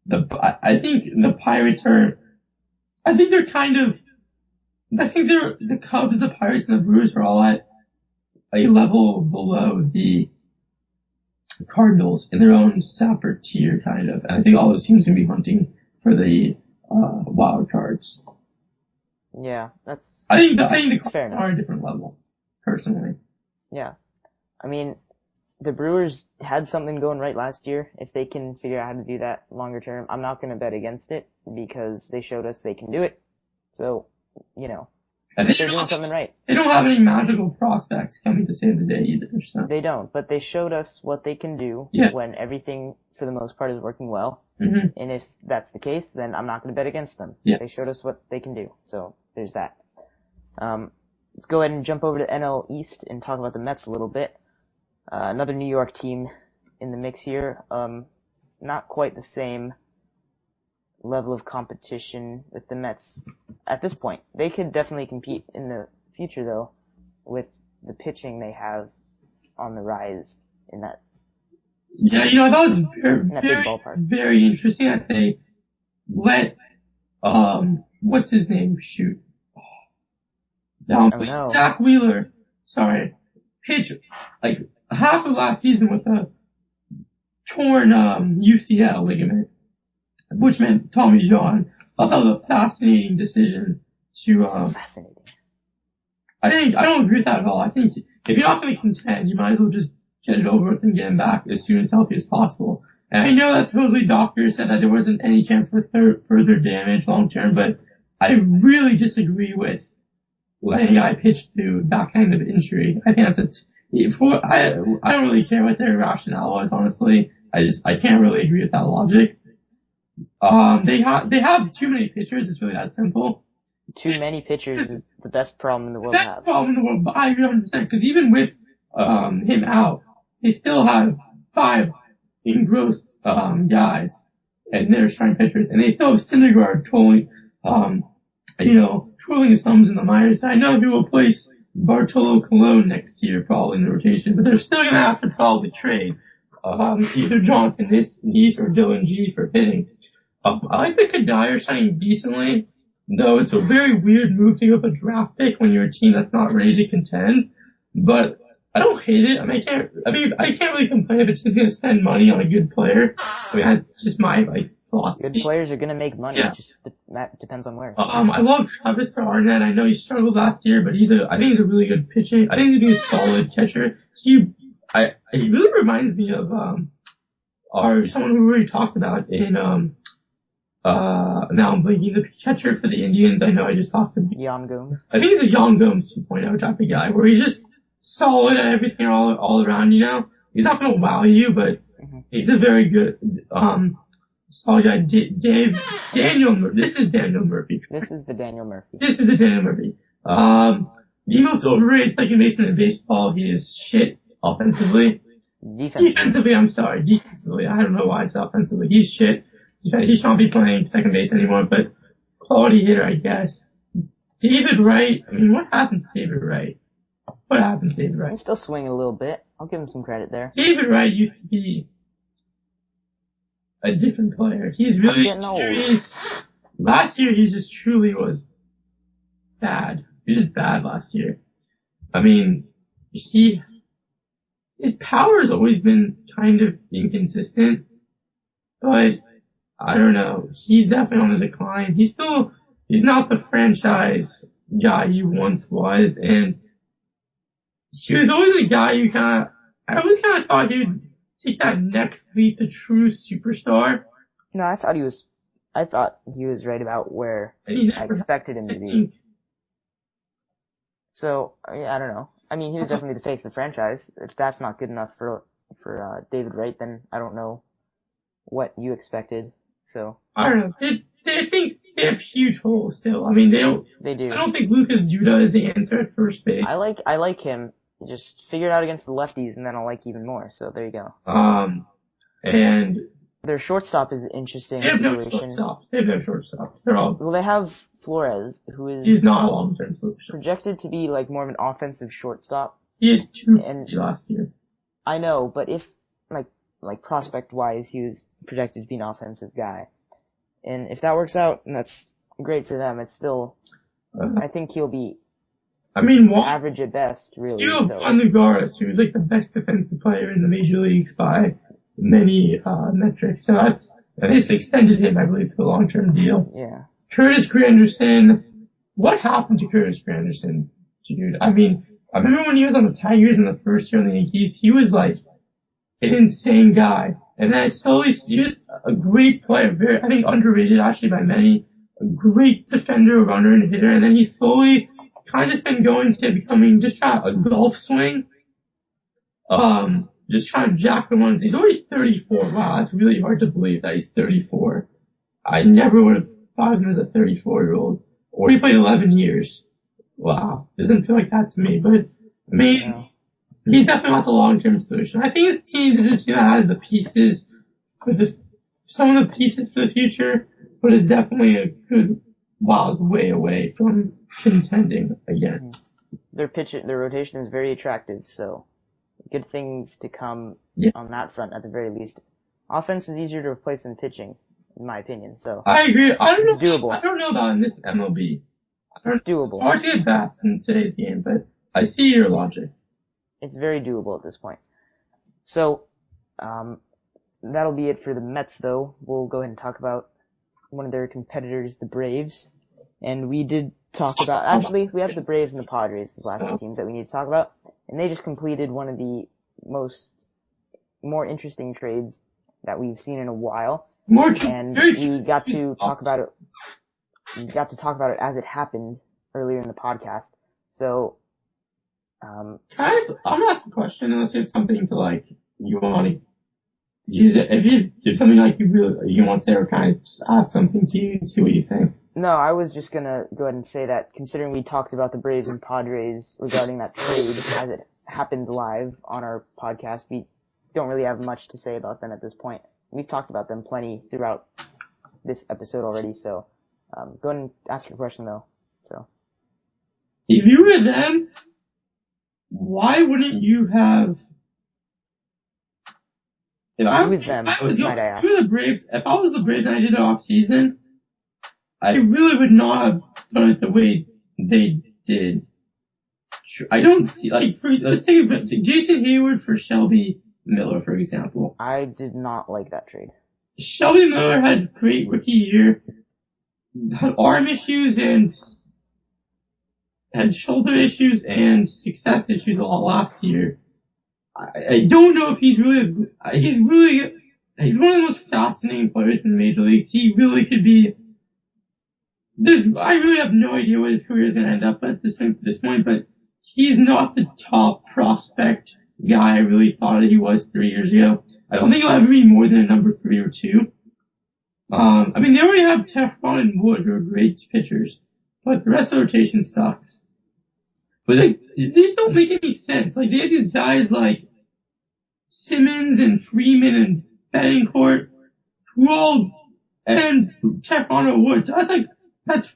the Pirates the Cubs, the Pirates, and the Brewers are all at a level below the Cardinals in their own separate tier, kind of. And I think all those teams are going to be hunting for the wild cards. Yeah, I think the Cardinals are a different level, personally. Yeah. I mean, the Brewers had something going right last year. If they can figure out how to do that longer term, I'm not going to bet against it because they showed us they can do it. So, they're doing something right. They don't have any magical prospects coming to save the day either. So. They don't, but they showed us what they can do when everything, for the most part, is working well. Mm-hmm. And if that's the case, then I'm not going to bet against them. Yes. They showed us what they can do. So, there's that. Let's go ahead and jump over to NL East and talk about the Mets a little bit. Another New York team in the mix here. Not quite the same level of competition with the Mets at this point. They could definitely compete in the future, though, with the pitching they have on the rise in that. Yeah, I thought it was very interesting that they let, what's his name, shoot. Zach Wheeler, pitch like half of last season with a torn UCL ligament, which meant Tommy John. I thought that was a fascinating decision to. Fascinating. I don't agree with that at all. I think if you're not going to contend, you might as well just get it over with and get him back as soon as healthy as possible. And I know that supposedly doctors said that there wasn't any chance for further damage long term, but I really disagree with letting a guy pitch through that kind of injury. I think that's I don't really care what their rationale was, honestly. I can't really agree with that logic. They have too many pitchers. It's really that simple. Too many pitchers is the best problem in the world to have. Best problem in the world, but I agree 100%. Because even with him out, they still have 5 engrossed guys, and they're starting pitchers, and they still have Syndergaard twirling his thumbs in the minors. I know he will place Bartolo Colon next year, probably in the rotation, but they're still going to have to probably trade either Jonathan Nice or Dylan G for hitting. I like the Kadire signing decently, though it's a very weird move to give up a draft pick when you're a team that's not ready to contend. But I don't hate it. I can't really complain if it's going to spend money on a good player. That's just my philosophy. Good players are going to make money. Yeah. That depends on where. I love Travis Arnett. I know he struggled last year, but I think he's a really good pitching. I think he'd be a solid catcher. He really reminds me of someone who we already talked about in now I'm blinking, the catcher for the Indians. I know I just talked to him. Yan Gomes. I think he's a Yan Gomes 2.0 type of guy, where he's just solid at everything all around. He's not going to wow you, but he's a very good solid guy. This is Daniel Murphy. This is the Daniel Murphy. The most overrated second baseman in baseball. He is shit offensively. Defensively, I'm sorry. Defensively, I don't know why it's offensively. He's shit. He shouldn't be playing second base anymore, but quality hitter, I guess. David Wright, what happened to David Wright? He's still swinging a little bit. I'll give him some credit there. David Wright used to be a different player. He's really getting old. Last year, he just truly was bad. He was just bad last year. His power has always been kind of inconsistent, but I don't know. He's definitely on the decline. He's not the franchise guy he once was, and he was always a guy I always kind of thought he would take that next leap to true superstar. No, I thought he was right about where I expected him to be. So, I don't know. He was definitely the face of the franchise. If that's not good enough for David Wright, then I don't know what you expected. So I don't know. They think they have huge holes still. They don't. They do. I don't think Lucas Duda is the answer at first base. I like him. Just figure it out against the lefties, and then I'll like even more. So there you go. And And their shortstop is an interesting they have situation. They have no shortstops. They're all. Well, they have Flores, who is. He's not a long-term solution. Projected to be like more of an offensive shortstop. He had 2 last year. I know, but if like prospect-wise, he was projected to be an offensive guy, and if that works out, and that's great for them, it's still. I think he'll be. Average at best, really. You have Juan Lugares, who's like the best defensive player in the major leagues by many metrics. So they just extended him, I believe, to a long-term deal. Yeah. Curtis Granderson. What happened to Curtis Granderson, dude? I remember when he was on the Tigers in the first year on the Yankees, he was like an insane guy. And then he was a great player, very, I think underrated actually by many. A great defender, runner, and hitter. And then he slowly kind of been going to becoming just trying a golf swing. Just trying to jack the ones. He's already 34. Wow, that's really hard to believe that he's 34. I never would have thought of him as a 34-year-old. Or he played 11 years. Wow, doesn't feel like that to me. But he's definitely not the long-term solution. I think his team is a team that has the pieces for some of the pieces for the future, but it's definitely a good it's way away from contending again. Their rotation is very attractive, so good things to come on that front at the very least. Offense is easier to replace than pitching, in my opinion. So I agree. It's doable. I don't know about in this MLB. It's doable. It's hard to get bats in today's game, but I see your logic. It's very doable at this point. So that'll be it for the Mets, though. We'll go ahead and talk about one of their competitors, the Braves. And we did talk about, actually, we have the Braves and the Padres, the last two teams that we need to talk about. And they just completed one of the more interesting trades that we've seen in a while. And we got to talk about it. We got to talk about it as it happened earlier in the podcast. So, I'm gonna ask a question unless you have something to you want to use it. If you do something you want to say, or kind of just ask something to you and see what you think. No, I was just gonna go ahead and say that considering we talked about the Braves and Padres regarding that trade as it happened live on our podcast, we don't really have much to say about them at this point. We've talked about them plenty throughout this episode already, so go ahead and ask your question though. So, if you were them, why wouldn't you have? If I was the Braves, if I was the Braves and I did it off season, I really would not have done it the way they did. I don't see, let's take Jason Hayward for Shelby Miller, for example. I did not like that trade. Shelby Miller had a great rookie year, had arm issues and had shoulder issues and success issues a lot last year. I don't know if he's one of the most fascinating players in the major leagues. He really could be. I really have no idea what his career is going to end up at this point, but he's not the top prospect guy I really thought that he was 3 years ago. I don't think he'll ever be more than a number 3 or 2. They already have Teflon and Wood, who are great pitchers, but the rest of the rotation sucks. But these don't make any sense. They have these guys like Simmons and Freeman and Bettencourt, and Teflon and Wood. So that's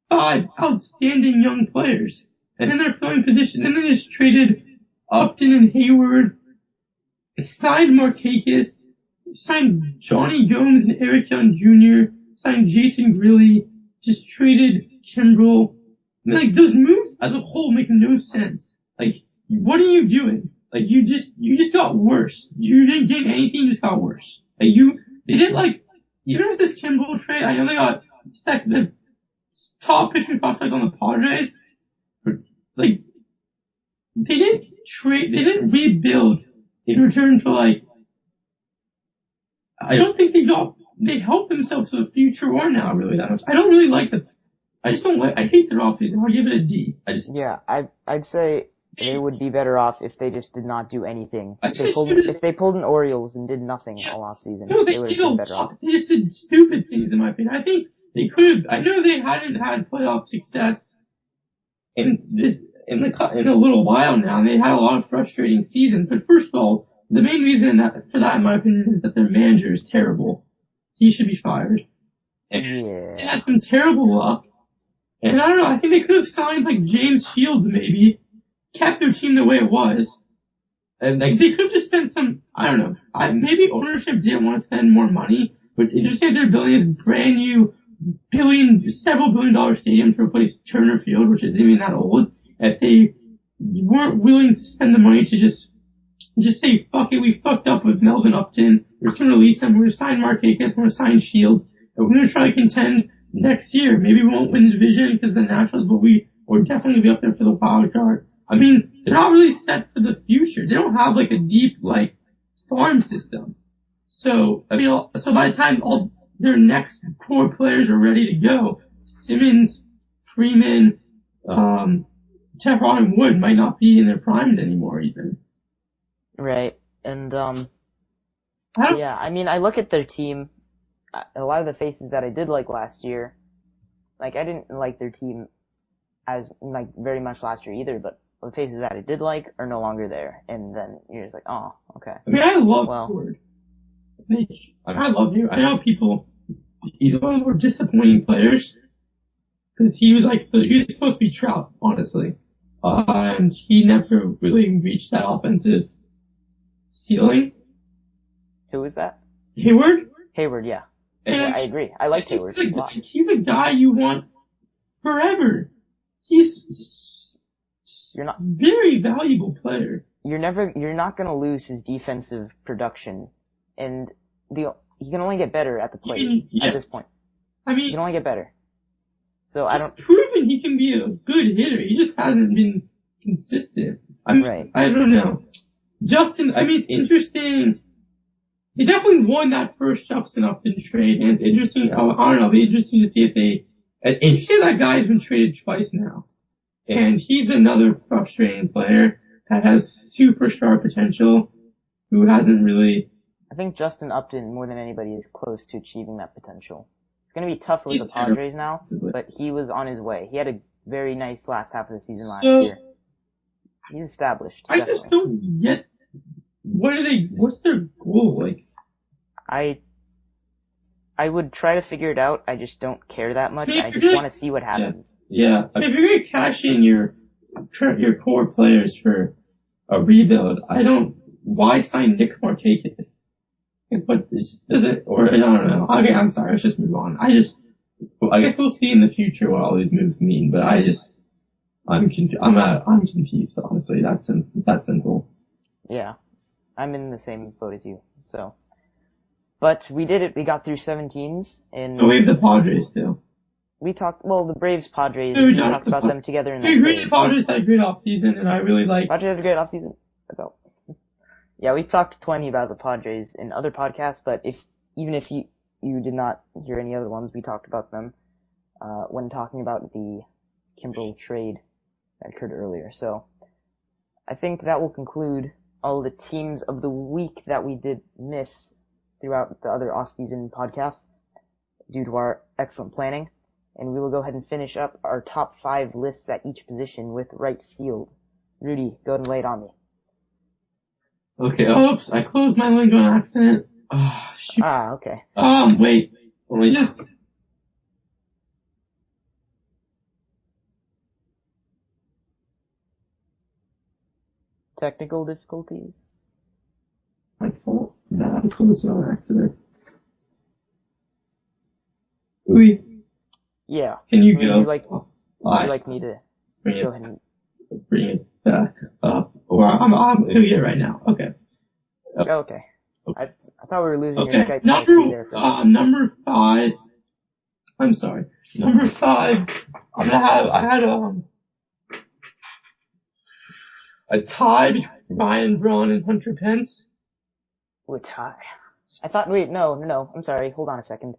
5 outstanding young players. And then they're filling position. And then they just traded Upton and Hayward, signed Markakis, signed Johnny Gomes and Eric Young Jr., signed Jason Grilly, just traded Kimbrel. Those moves as a whole make no sense. What are you doing? You just got worse. You didn't get anything, you just got worse. They didn't even with this Kimbrel trade, I know they got the top pitching prospect on the Padres, but they didn't rebuild in return for I don't think they helped themselves for the future or now really that much. I don't really like I hate their offseason. I'll give it a D. I'd say they would be better off if they just did not do anything. If they pulled an Orioles and did nothing all off season, they would have been better off. They just did stupid things in my opinion. I think they could have. I know they hadn't had playoff success in a little while now, and they had a lot of frustrating seasons. But first of all, the main reason for that, in my opinion, is that their manager is terrible. He should be fired. And they had some terrible luck. And I don't know, I think they could have signed like James Shields maybe, kept their team the way it was. And like they could have just spent some, I don't know, maybe ownership didn't want to spend more money, but interesting they're building this brand new several billion dollar stadium to replace Turner Field, which isn't even that old, if they weren't willing to spend the money to just say, fuck it, we fucked up with Melvin Upton, we're just gonna release them, we're gonna sign Markakis, we're gonna sign Shields, and we're gonna try to contend next year. Maybe we won't win the division because of the Nationals, but we're definitely gonna be up there for the wild card. I mean, they're not really set for the future. They don't have like a deep, like, farm system. So, I mean, so by the time all their next core players are ready to go, Simmons, Freeman, Teflon and Wood might not be in their primes anymore even. Right. And, I mean, I look at their team, a lot of the faces that I did like last year, like, I didn't like their team as, like, very much last year either, but the faces that I did like are no longer there. And then you're just like, oh, okay. I mean, I love Ford. I love you. I know he's one of the more disappointing players, because he was supposed to be Trout, honestly. And he never really reached that offensive ceiling. Who was that? Hayward? Hayward, yeah. Yeah, I agree. I like Hayward. He's a guy you want forever. He's very valuable player. You're not gonna lose his defensive production, and he can only get better at the plate at this point. I mean, he can only get better. So he's proven he can be a good hitter. He just hasn't been consistent. I mean, right. I don't know. Justin, I mean, it's interesting. He definitely won that first Justin Upton trade, and it's interesting. I don't know. It'll be interesting to see if interesting that guy's been traded twice now, and he's another frustrating player that has superstar potential, who hasn't really. I think Justin Upton, more than anybody, is close to achieving that potential. It's going to be tough with the Padres now, but he was on his way. He had a very nice last half of the season last year. He's established. I just don't get. What's their goal? Like, I would try to figure it out. I just don't care that much. I just want to see what happens. Yeah. I mean, if you're going to cash in your core players for a rebuild, why sign Nick Markakis? But it just doesn't, or I don't know. Okay, I'm sorry. Let's just move on. I guess we'll see in the future what all these moves mean, but I'm confused, honestly. It's that simple. Yeah. I'm in the same boat as you, so. But we did it. We got through 7 teams. And we have the Padres still. We talked, the Braves, Padres, we talked about them together in that trade. The Padres had a great offseason, and I really like. Padres had a great offseason. That's all. Yeah, we talked plenty about the Padres in other podcasts, but even if you did not hear any other ones, we talked about them, when talking about the Kimbrel trade that occurred earlier. So, I think that will conclude all the teams of the week that we did miss throughout the other off-season podcasts due to our excellent planning. And we will go ahead and finish up our top 5 lists at each position with right field. Rudy, go ahead and lay it on me. Okay, oops, I closed my link on accident. Oh, shoot. Okay. Wait, let me just... Technical difficulties? My fault. No, I closed it on accident. Ooh. Yeah. Can you go? Would you like me to go ahead and bring it back up? Or I'm doing it right now. Okay. Okay. I thought we were losing your Skype connection there. Number 5. I'm sorry. Number 5. I had a tie between Ryan Braun and Hunter Pence. A tie. I thought. Wait, no. I'm sorry. Hold on a second.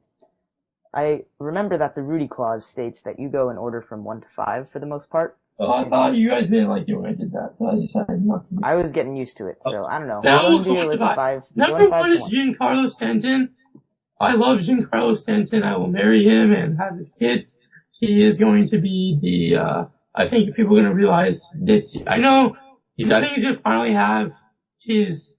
I remember that the Rudy clause states that you go in order from 1 to 5 for the most part. Oh, I thought you guys didn't like it when I did that, so I decided not to. I was getting used to it, so I don't know. Now we'll go to 5. Number 1 is Giancarlo Stanton. I love Giancarlo Stanton. I will marry him and have his kids. He is going to be I think people are going to realize this. I think he's going to finally have his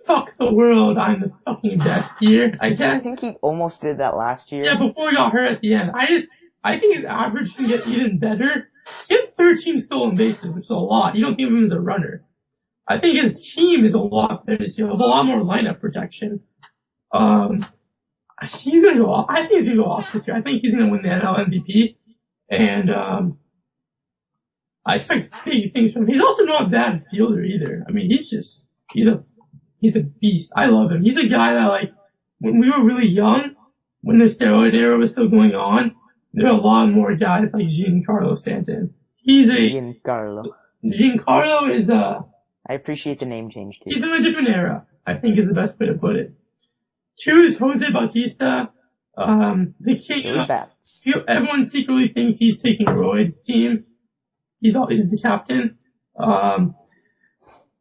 fuck the world, I'm the fucking best here, I guess. I think he almost did that last year. Yeah, before he got hurt at the end. I think his average can get even better. He had 13 stolen bases, which is a lot. You don't think of him as a runner. I think his team is a lot better this year. There's a lot more lineup protection. He's gonna go off. I think he's gonna go off this year. I think he's gonna win the NL MVP. And, I expect big things from him. He's also not a bad fielder either. I mean, he's a beast. I love him. He's a guy that, like, when we were really young, when the steroid era was still going on, there are a lot more guys like Giancarlo Stanton. Giancarlo is I appreciate the name change too. He's in a different era, I think is the best way to put it. 2 is Jose Bautista. The king of bats. Everyone secretly thinks he's taking Royd's team. He's the captain.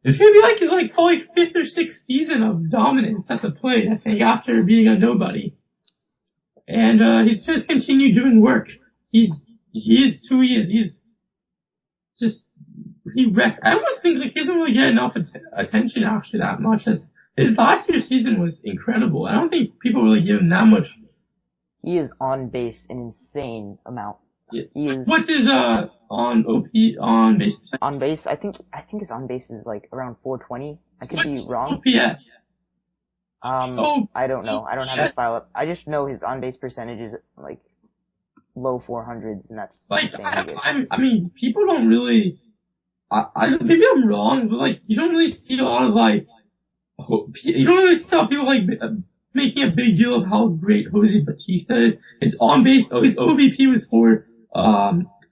It's gonna be like his probably 5th or 6th season of dominance at the plate, I think, after being a nobody. And he's just continued doing work. He is who he is. He wrecks. I almost think he doesn't really get enough attention actually that much. As his last year's season was incredible. I don't think people really give him that much. He is on base an insane amount. What's his on base percentage? On base, I think his on base is around 420. I could be wrong. OPS? I don't know. I don't have his file up. I just know his on base percentage is low 400s, and that's insane. I mean, people don't really. Maybe I'm wrong, but you don't really see a lot of you don't really see a lot of people making a big deal of how great Jose Bautista is. His on base, his OVP was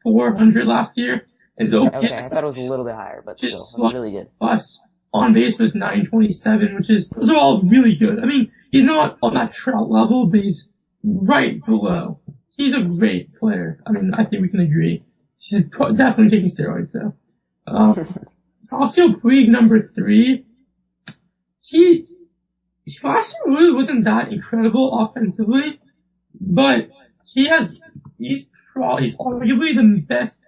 400 last year, and his OPS. Okay, I thought it was a little bit higher, but still, that's really good. Plus, on base was 927, those are all really good. I mean, he's not on that Trout level, but he's right below. He's a great player. I mean, I think we can agree. He's definitely taking steroids though. Also, Puig number 3. He last year really wasn't that incredible offensively, but he's arguably the best.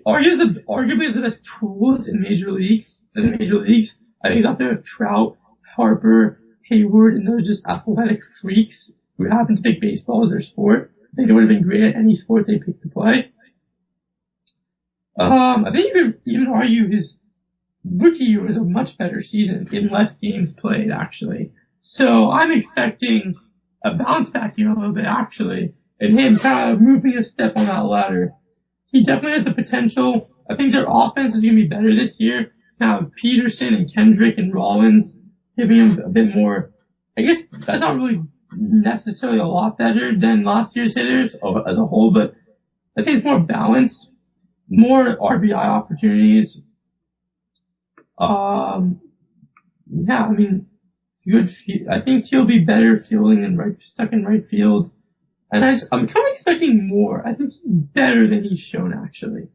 Arguably is the best tools in major leagues. I think he's up there with Trout, Harper, Hayward, and those just athletic freaks who happen to pick baseball as their sport. I think they would have been great at any sport they picked to play. I think you could even argue his rookie year was a much better season in less games played, actually. So I'm expecting a bounce back year a little bit, actually, and him kind of moving a step on that ladder. He definitely has the potential. I think their offense is going to be better this year. It's now Peterson and Kendrick and Rollins giving him a bit more. I guess that's not really necessarily a lot better than last year's hitters as a whole, but I think it's more balanced, more RBI opportunities. Yeah, I mean, good. I think he'll be better fielding and stuck in right field. And I'm kind of expecting more. I think he's better than he's shown, actually.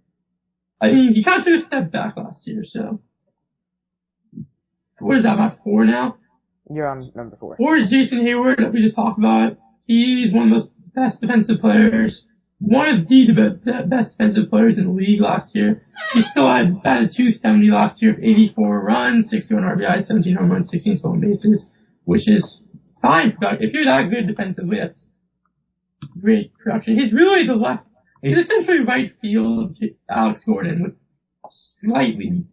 I mean, he kind of took a step back last year, so. What is that, about 4 now? You're on number 4. 4 is Jason Hayward, that we just talked about. He's one of the best defensive players. One of the best defensive players in the league last year. He still had batted .270 last year, 84 runs, 61 RBI, 17 home runs, 16 stolen bases, which is fine. If you're that good defensively, that's great production. He's really the left. He's essentially right field Alex Gordon with slightly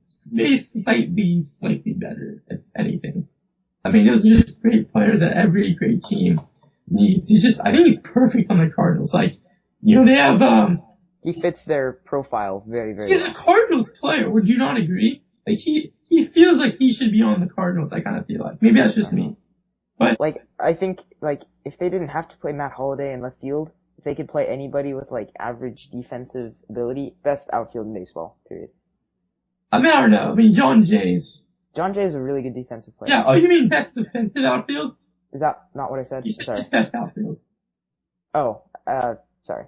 better, if anything. I mean, those are just great players that every great team needs. I think he's perfect on the Cardinals. They have, he fits their profile very, very well. He's a Cardinals player, would you not agree? He feels like he should be on the Cardinals, I kind of feel like. Maybe that's just me. But I think, if they didn't have to play Matt Holliday in left field, if they could play anybody with, average defensive ability, best outfield in baseball, period. I mean, I don't know. I mean, John Jay is a really good defensive player. Yeah, oh, you mean best defensive outfield? Is that not what I said? You said Sorry. Best outfield. Oh, sorry.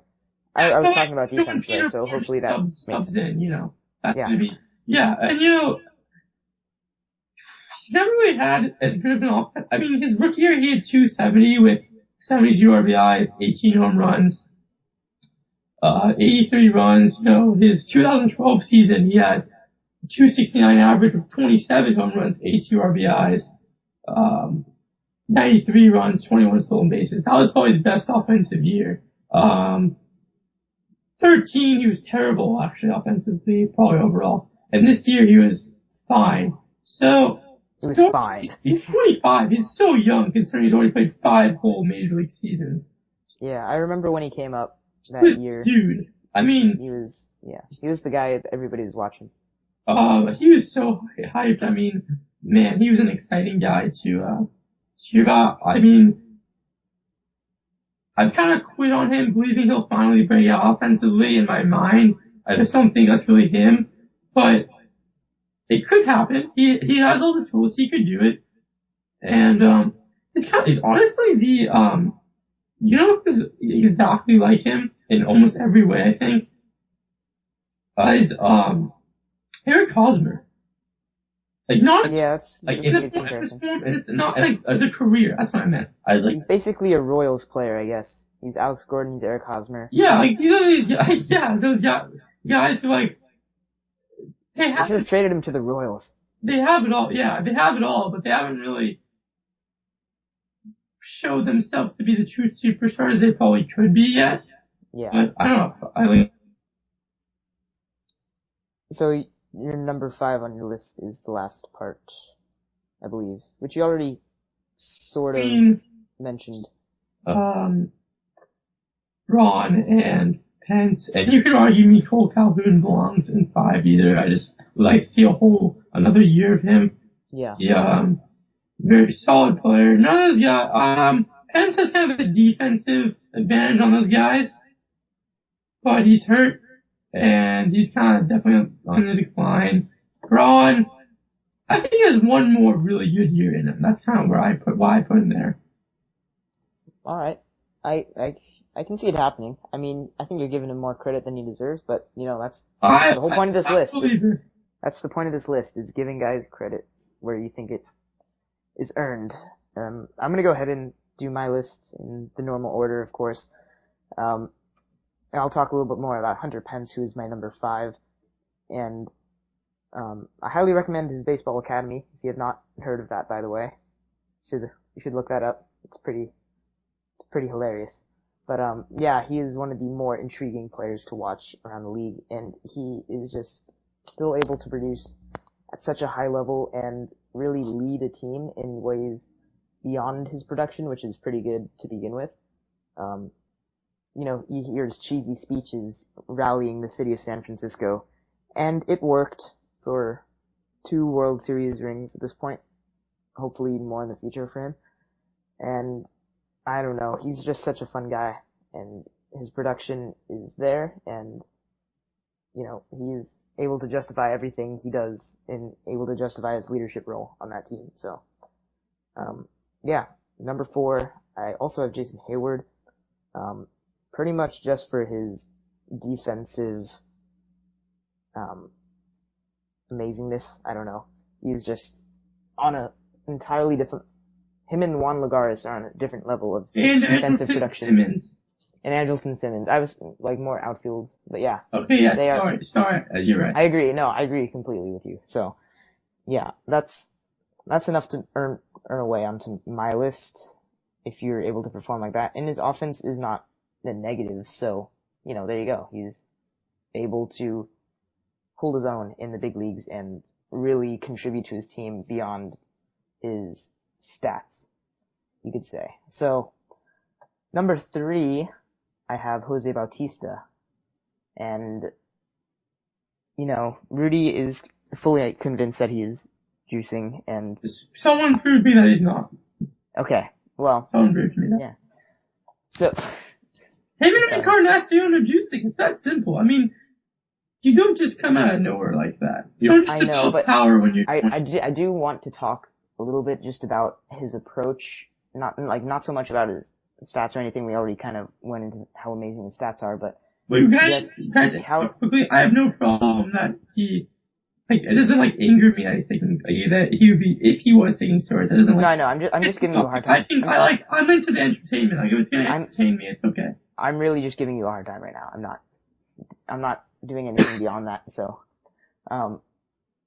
I was talking about defense there, so hopefully that subs in, That's yeah. gonna be, yeah, and he's never really had as good of an offense. I mean, his rookie year, he had 270 with 72 RBIs, 18 home runs, 83 runs. His 2012 season, he had .269 average with 27 home runs, 82 RBIs, 93 runs, 21 stolen bases. That was probably his best offensive year. 13, he was terrible, actually, offensively, probably overall. And this year, he was fine. So, He was fine. He's 25. He's so young, considering he's already played 5 whole major league seasons. Yeah, I remember when he came up that year. Dude, I mean, he was the guy that everybody was watching. He was so hyped. I mean, man, he was an exciting guy to hear about. I mean, I've kind of quit on him, believing he'll finally break out offensively in my mind. I just don't think that's really him, but it could happen. He has all the tools. He could do it. And, he's honestly who's exactly like him in almost every way, I think, is, Eric Hosmer. Like, not, that's like, in a form, it's not, like, as a career. That's what I meant. He's basically a Royals player, I guess. He's Alex Gordon, he's Eric Hosmer. Yeah, like, these are these guys, those guys who, like, they should have traded him to the Royals. They have it all, they have it all, but they haven't really showed themselves to be the true superstars they probably could be yet. Yeah. But, I don't know, So, your number 5 on your list is the last part, I believe, which you already sort of mentioned. Ron and Pence, and you could argue Nicole Calhoun belongs in 5 either. I just would like to see another year of him. Yeah. Very solid player. None of those guys, Pence has kind of a defensive advantage on those guys, but he's hurt, and he's kind of definitely on the decline. Ron, I think he has one more really good year in him. That's kind of why I put him there. Alright. I can see it happening. I mean, I think you're giving him more credit than he deserves, but, that's the whole point of this list. That's the point of this list, is giving guys credit where you think it is earned. I'm gonna go ahead and do my list in the normal order, of course. And I'll talk a little bit more about Hunter Pence, who is my number 5. And, I highly recommend his Baseball Academy, if you have not heard of that, by the way. You should look that up. It's pretty hilarious. But, he is one of the more intriguing players to watch around the league, and he is just still able to produce at such a high level and really lead a team in ways beyond his production, which is pretty good to begin with. You hear his cheesy speeches rallying the city of San Francisco, and it worked for 2 World Series rings at this point. Hopefully more in the future for him. And I don't know, he's just such a fun guy, and his production is there, and, he's able to justify everything he does, and able to justify his leadership role on that team. So, number 4, I also have Jason Hayward, pretty much just for his defensive, amazingness. I don't know. He's just on a entirely different, him and Juan Lagares are on a different level of defensive production. Simmons. And Andrelton Simmons. I was, more outfields, but yeah. Okay, yeah, sorry, you're right. I agree completely with you. So, yeah, that's enough to earn a way onto my list, if you're able to perform like that. And his offense is not a negative, so, there you go. He's able to hold his own in the big leagues and really contribute to his team beyond his stats, you could say. So, number 3, I have Jose Bautista. And, Rudy is fully convinced that he is juicing, and someone proved me that he's not. Okay, well. Someone proved me that. Yeah. So. Him and Encarnacion are juicing. It's that simple. I mean, you don't just come out of nowhere like that. You don't just develop power when you're. I do want to talk a little bit just about his approach. Not so much about his stats or anything. We already kind of went into how amazing his stats are, but. Wait, guys, quickly, I have no problem that he, it doesn't, anger me that he's taking, that he would be, if he was taking steroids, it doesn't, No, I'm just giving you a hard time. I'm into the entertainment, if it's gonna entertain me, it's okay. I'm really just giving you a hard time right now. I'm not doing anything beyond that, so,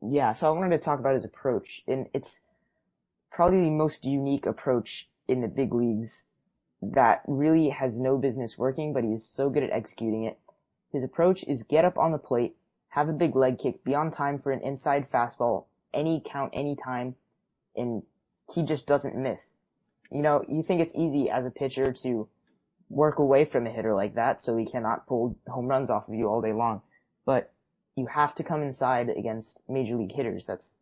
Yeah, so I wanted to talk about his approach, and it's probably the most unique approach in the big leagues that really has no business working, but he is so good at executing it. His approach is get up on the plate, have a big leg kick, be on time for an inside fastball, any count, any time, and he just doesn't miss. You know, you think it's easy as a pitcher to work away from a hitter like that so he cannot pull home runs off of you all day long. But you have to come inside against major league hitters. That's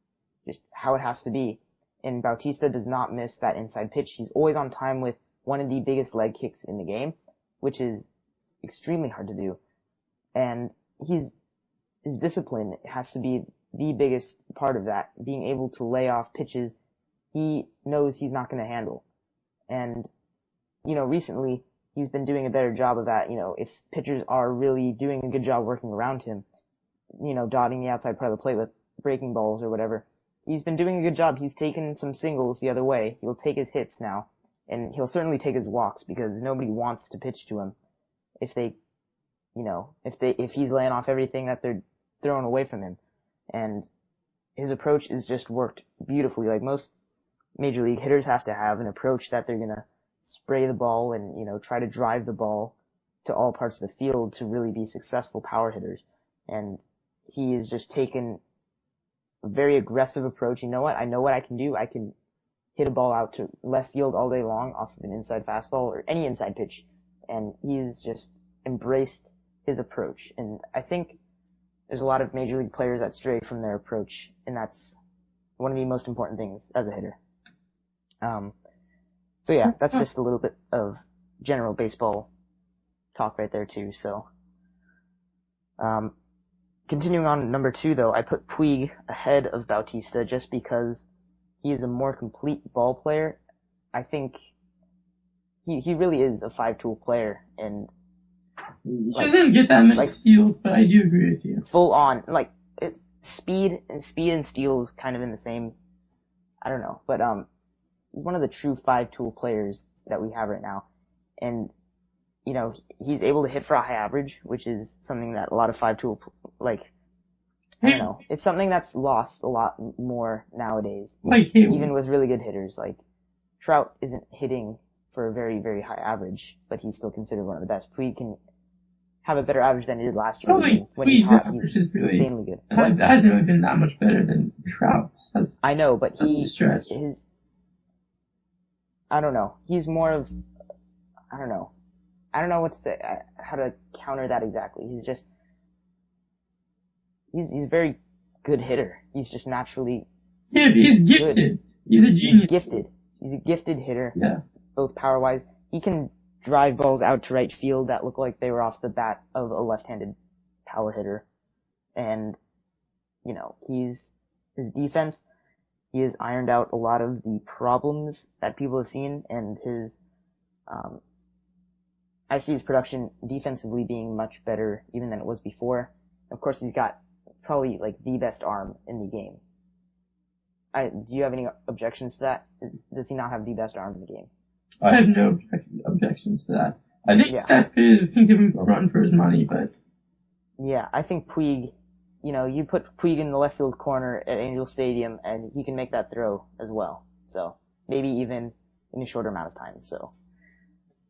just how it has to be. And Bautista does not miss that inside pitch. He's always on time with one of the biggest leg kicks in the game, which is extremely hard to do. And his discipline has to be the biggest part of that, being able to lay off pitches he knows he's not going to handle. And, you know, recently he's been doing a better job of that. You know, if pitchers are really doing a good job working around him, you know, dotting the outside part of the plate with breaking balls or whatever, he's been doing a good job. He's taken some singles the other way. He'll take his hits now, and he'll certainly take his walks because nobody wants to pitch to him if they, you know, if he's laying off everything that they're throwing away from him. And his approach is just worked beautifully. Like most major league hitters have to have an approach that they're gonna spray the ball and, you know, try to drive the ball to all parts of the field to really be successful power hitters. And he has just taken a very aggressive approach. You know what? I know what I can do. I can hit a ball out to left field all day long off of an inside fastball or any inside pitch. And he's just embraced his approach. And I think there's a lot of major league players that stray from their approach, and that's one of the most important things as a hitter. So yeah, that's just a little bit of general baseball talk right there too. So, continuing on number 2 though, I put Puig ahead of Bautista just because he is a more complete ball player. I think he really is a 5-tool player, and he doesn't get that many steals, but I do agree with you. Full on, like speed and steals kind of in the same. I don't know, but he's one of the true 5-tool players that we have right now. And, you know, he's able to hit for a high average, which is something that a lot of 5-tool, like, I don't know, it's something that's lost a lot more nowadays. Even with really good hitters. Like, Trout isn't hitting for a very, very high average, but he's still considered one of the best. Puig can have a better average than he did last year. When he's hot, he's insanely good. That hasn't really been that much better than Trout's. I know, but I don't know. He's more of, I don't know how to counter that exactly. He's a very good hitter. He's just naturally. Yeah, he's gifted. Good. He's a genius. He's a gifted hitter. Yeah. Both power-wise. He can drive balls out to right field that look like they were off the bat of a left-handed power hitter. And, you know, his defense, he has ironed out a lot of the problems that people have seen, and I see his production defensively being much better even than it was before. Of course, he's got probably like the best arm in the game. Do you have any objections to that? Does he not have the best arm in the game? I have no objections to that. I think Cespedes can give him a run for his money, but... Yeah, I think Puig, you know, you put Puig in the left field corner at Angel Stadium, and he can make that throw as well. So, maybe even in a shorter amount of time. So,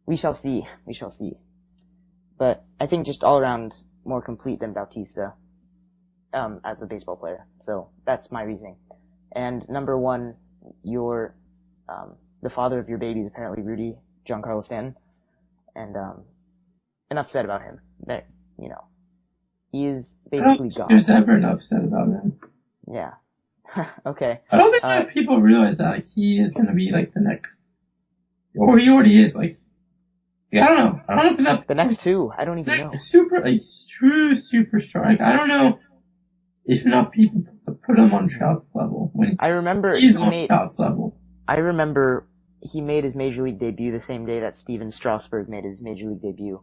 we shall see. But I think just all around more complete than Bautista, as a baseball player. So, that's my reasoning. And number 1, the father of your baby is apparently Rudy Giancarlo Stanton. And, enough said about him. That, you know, he is basically gone. There's never enough said about him. Yeah. Okay. I don't think that people realize that, like, he is gonna be, like, the next, or he already is, like, I don't know. I don't know if the next 2, I don't even know. True superstar. Like, I don't know if enough people put him on Trout's level. I remember Trout's level. I remember he made his major league debut the same day that Steven Strasburg made his major league debut.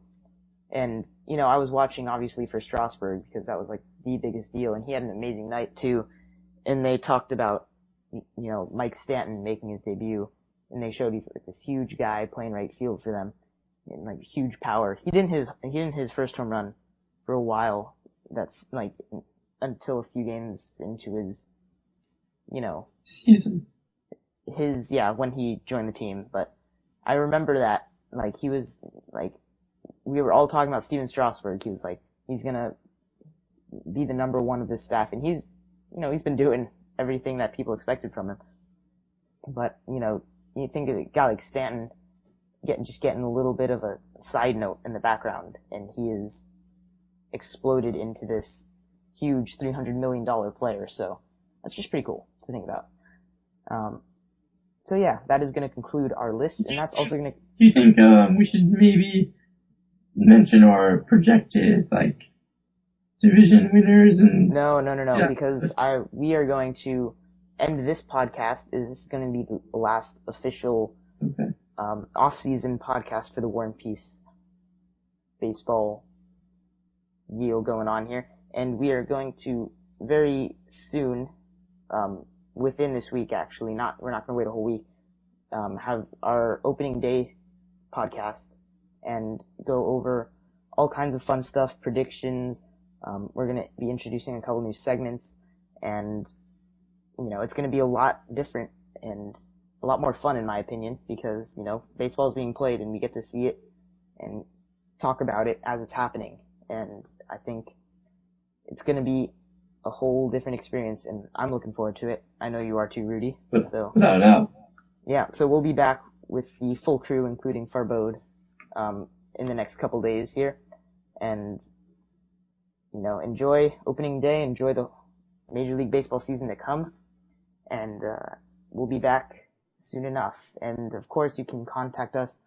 And, you know, I was watching obviously for Strasburg because that was like the biggest deal, and he had an amazing night too. And they talked about, you know, Mike Stanton making his debut, and they showed he's like this huge guy playing right field for them, and like huge power. He didn't his first home run for a while. That's like until a few games into his, season. When he joined the team. But I remember that, like, he was, like, we were all talking about Steven Strasburg. He was like, he's gonna be the number one of this staff, and he's been doing everything that people expected from him. But, you think of a guy like Stanton getting a little bit of a side note in the background, and he is exploded into this huge $300 million player. So that's just pretty cool to think about. So yeah, that is going to conclude our list, and that's also going to. Do you think we should maybe mention our projected division winners and? No, Yeah. because we are going to end this podcast. This is going to be the last official off-season podcast for the War and Peace baseball deal going on here, and we are going to very soon, within this week actually, we're not going to wait a whole week, have our opening day podcast and go over all kinds of fun stuff, predictions. We're going to be introducing a couple new segments, and it's going to be a lot different and a lot more fun in my opinion, because baseball is being played and we get to see it and talk about it as it's happening, and I think it's going to be a whole different experience, and I'm looking forward to it. I know you are too, Rudy. So without a doubt. Yeah, so we'll be back with the full crew, including Farbode, in the next couple days here, and enjoy opening day, enjoy the Major League Baseball season to come, and we'll be back soon enough. And of course, you can contact us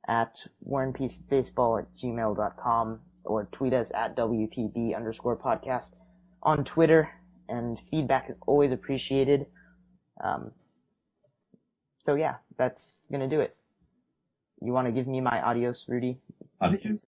at warandpeacebaseball@gmail.com or tweet us at WPB_podcast on Twitter, and feedback is always appreciated. So yeah, that's gonna do it. You want to give me my adios, Rudy? Adios.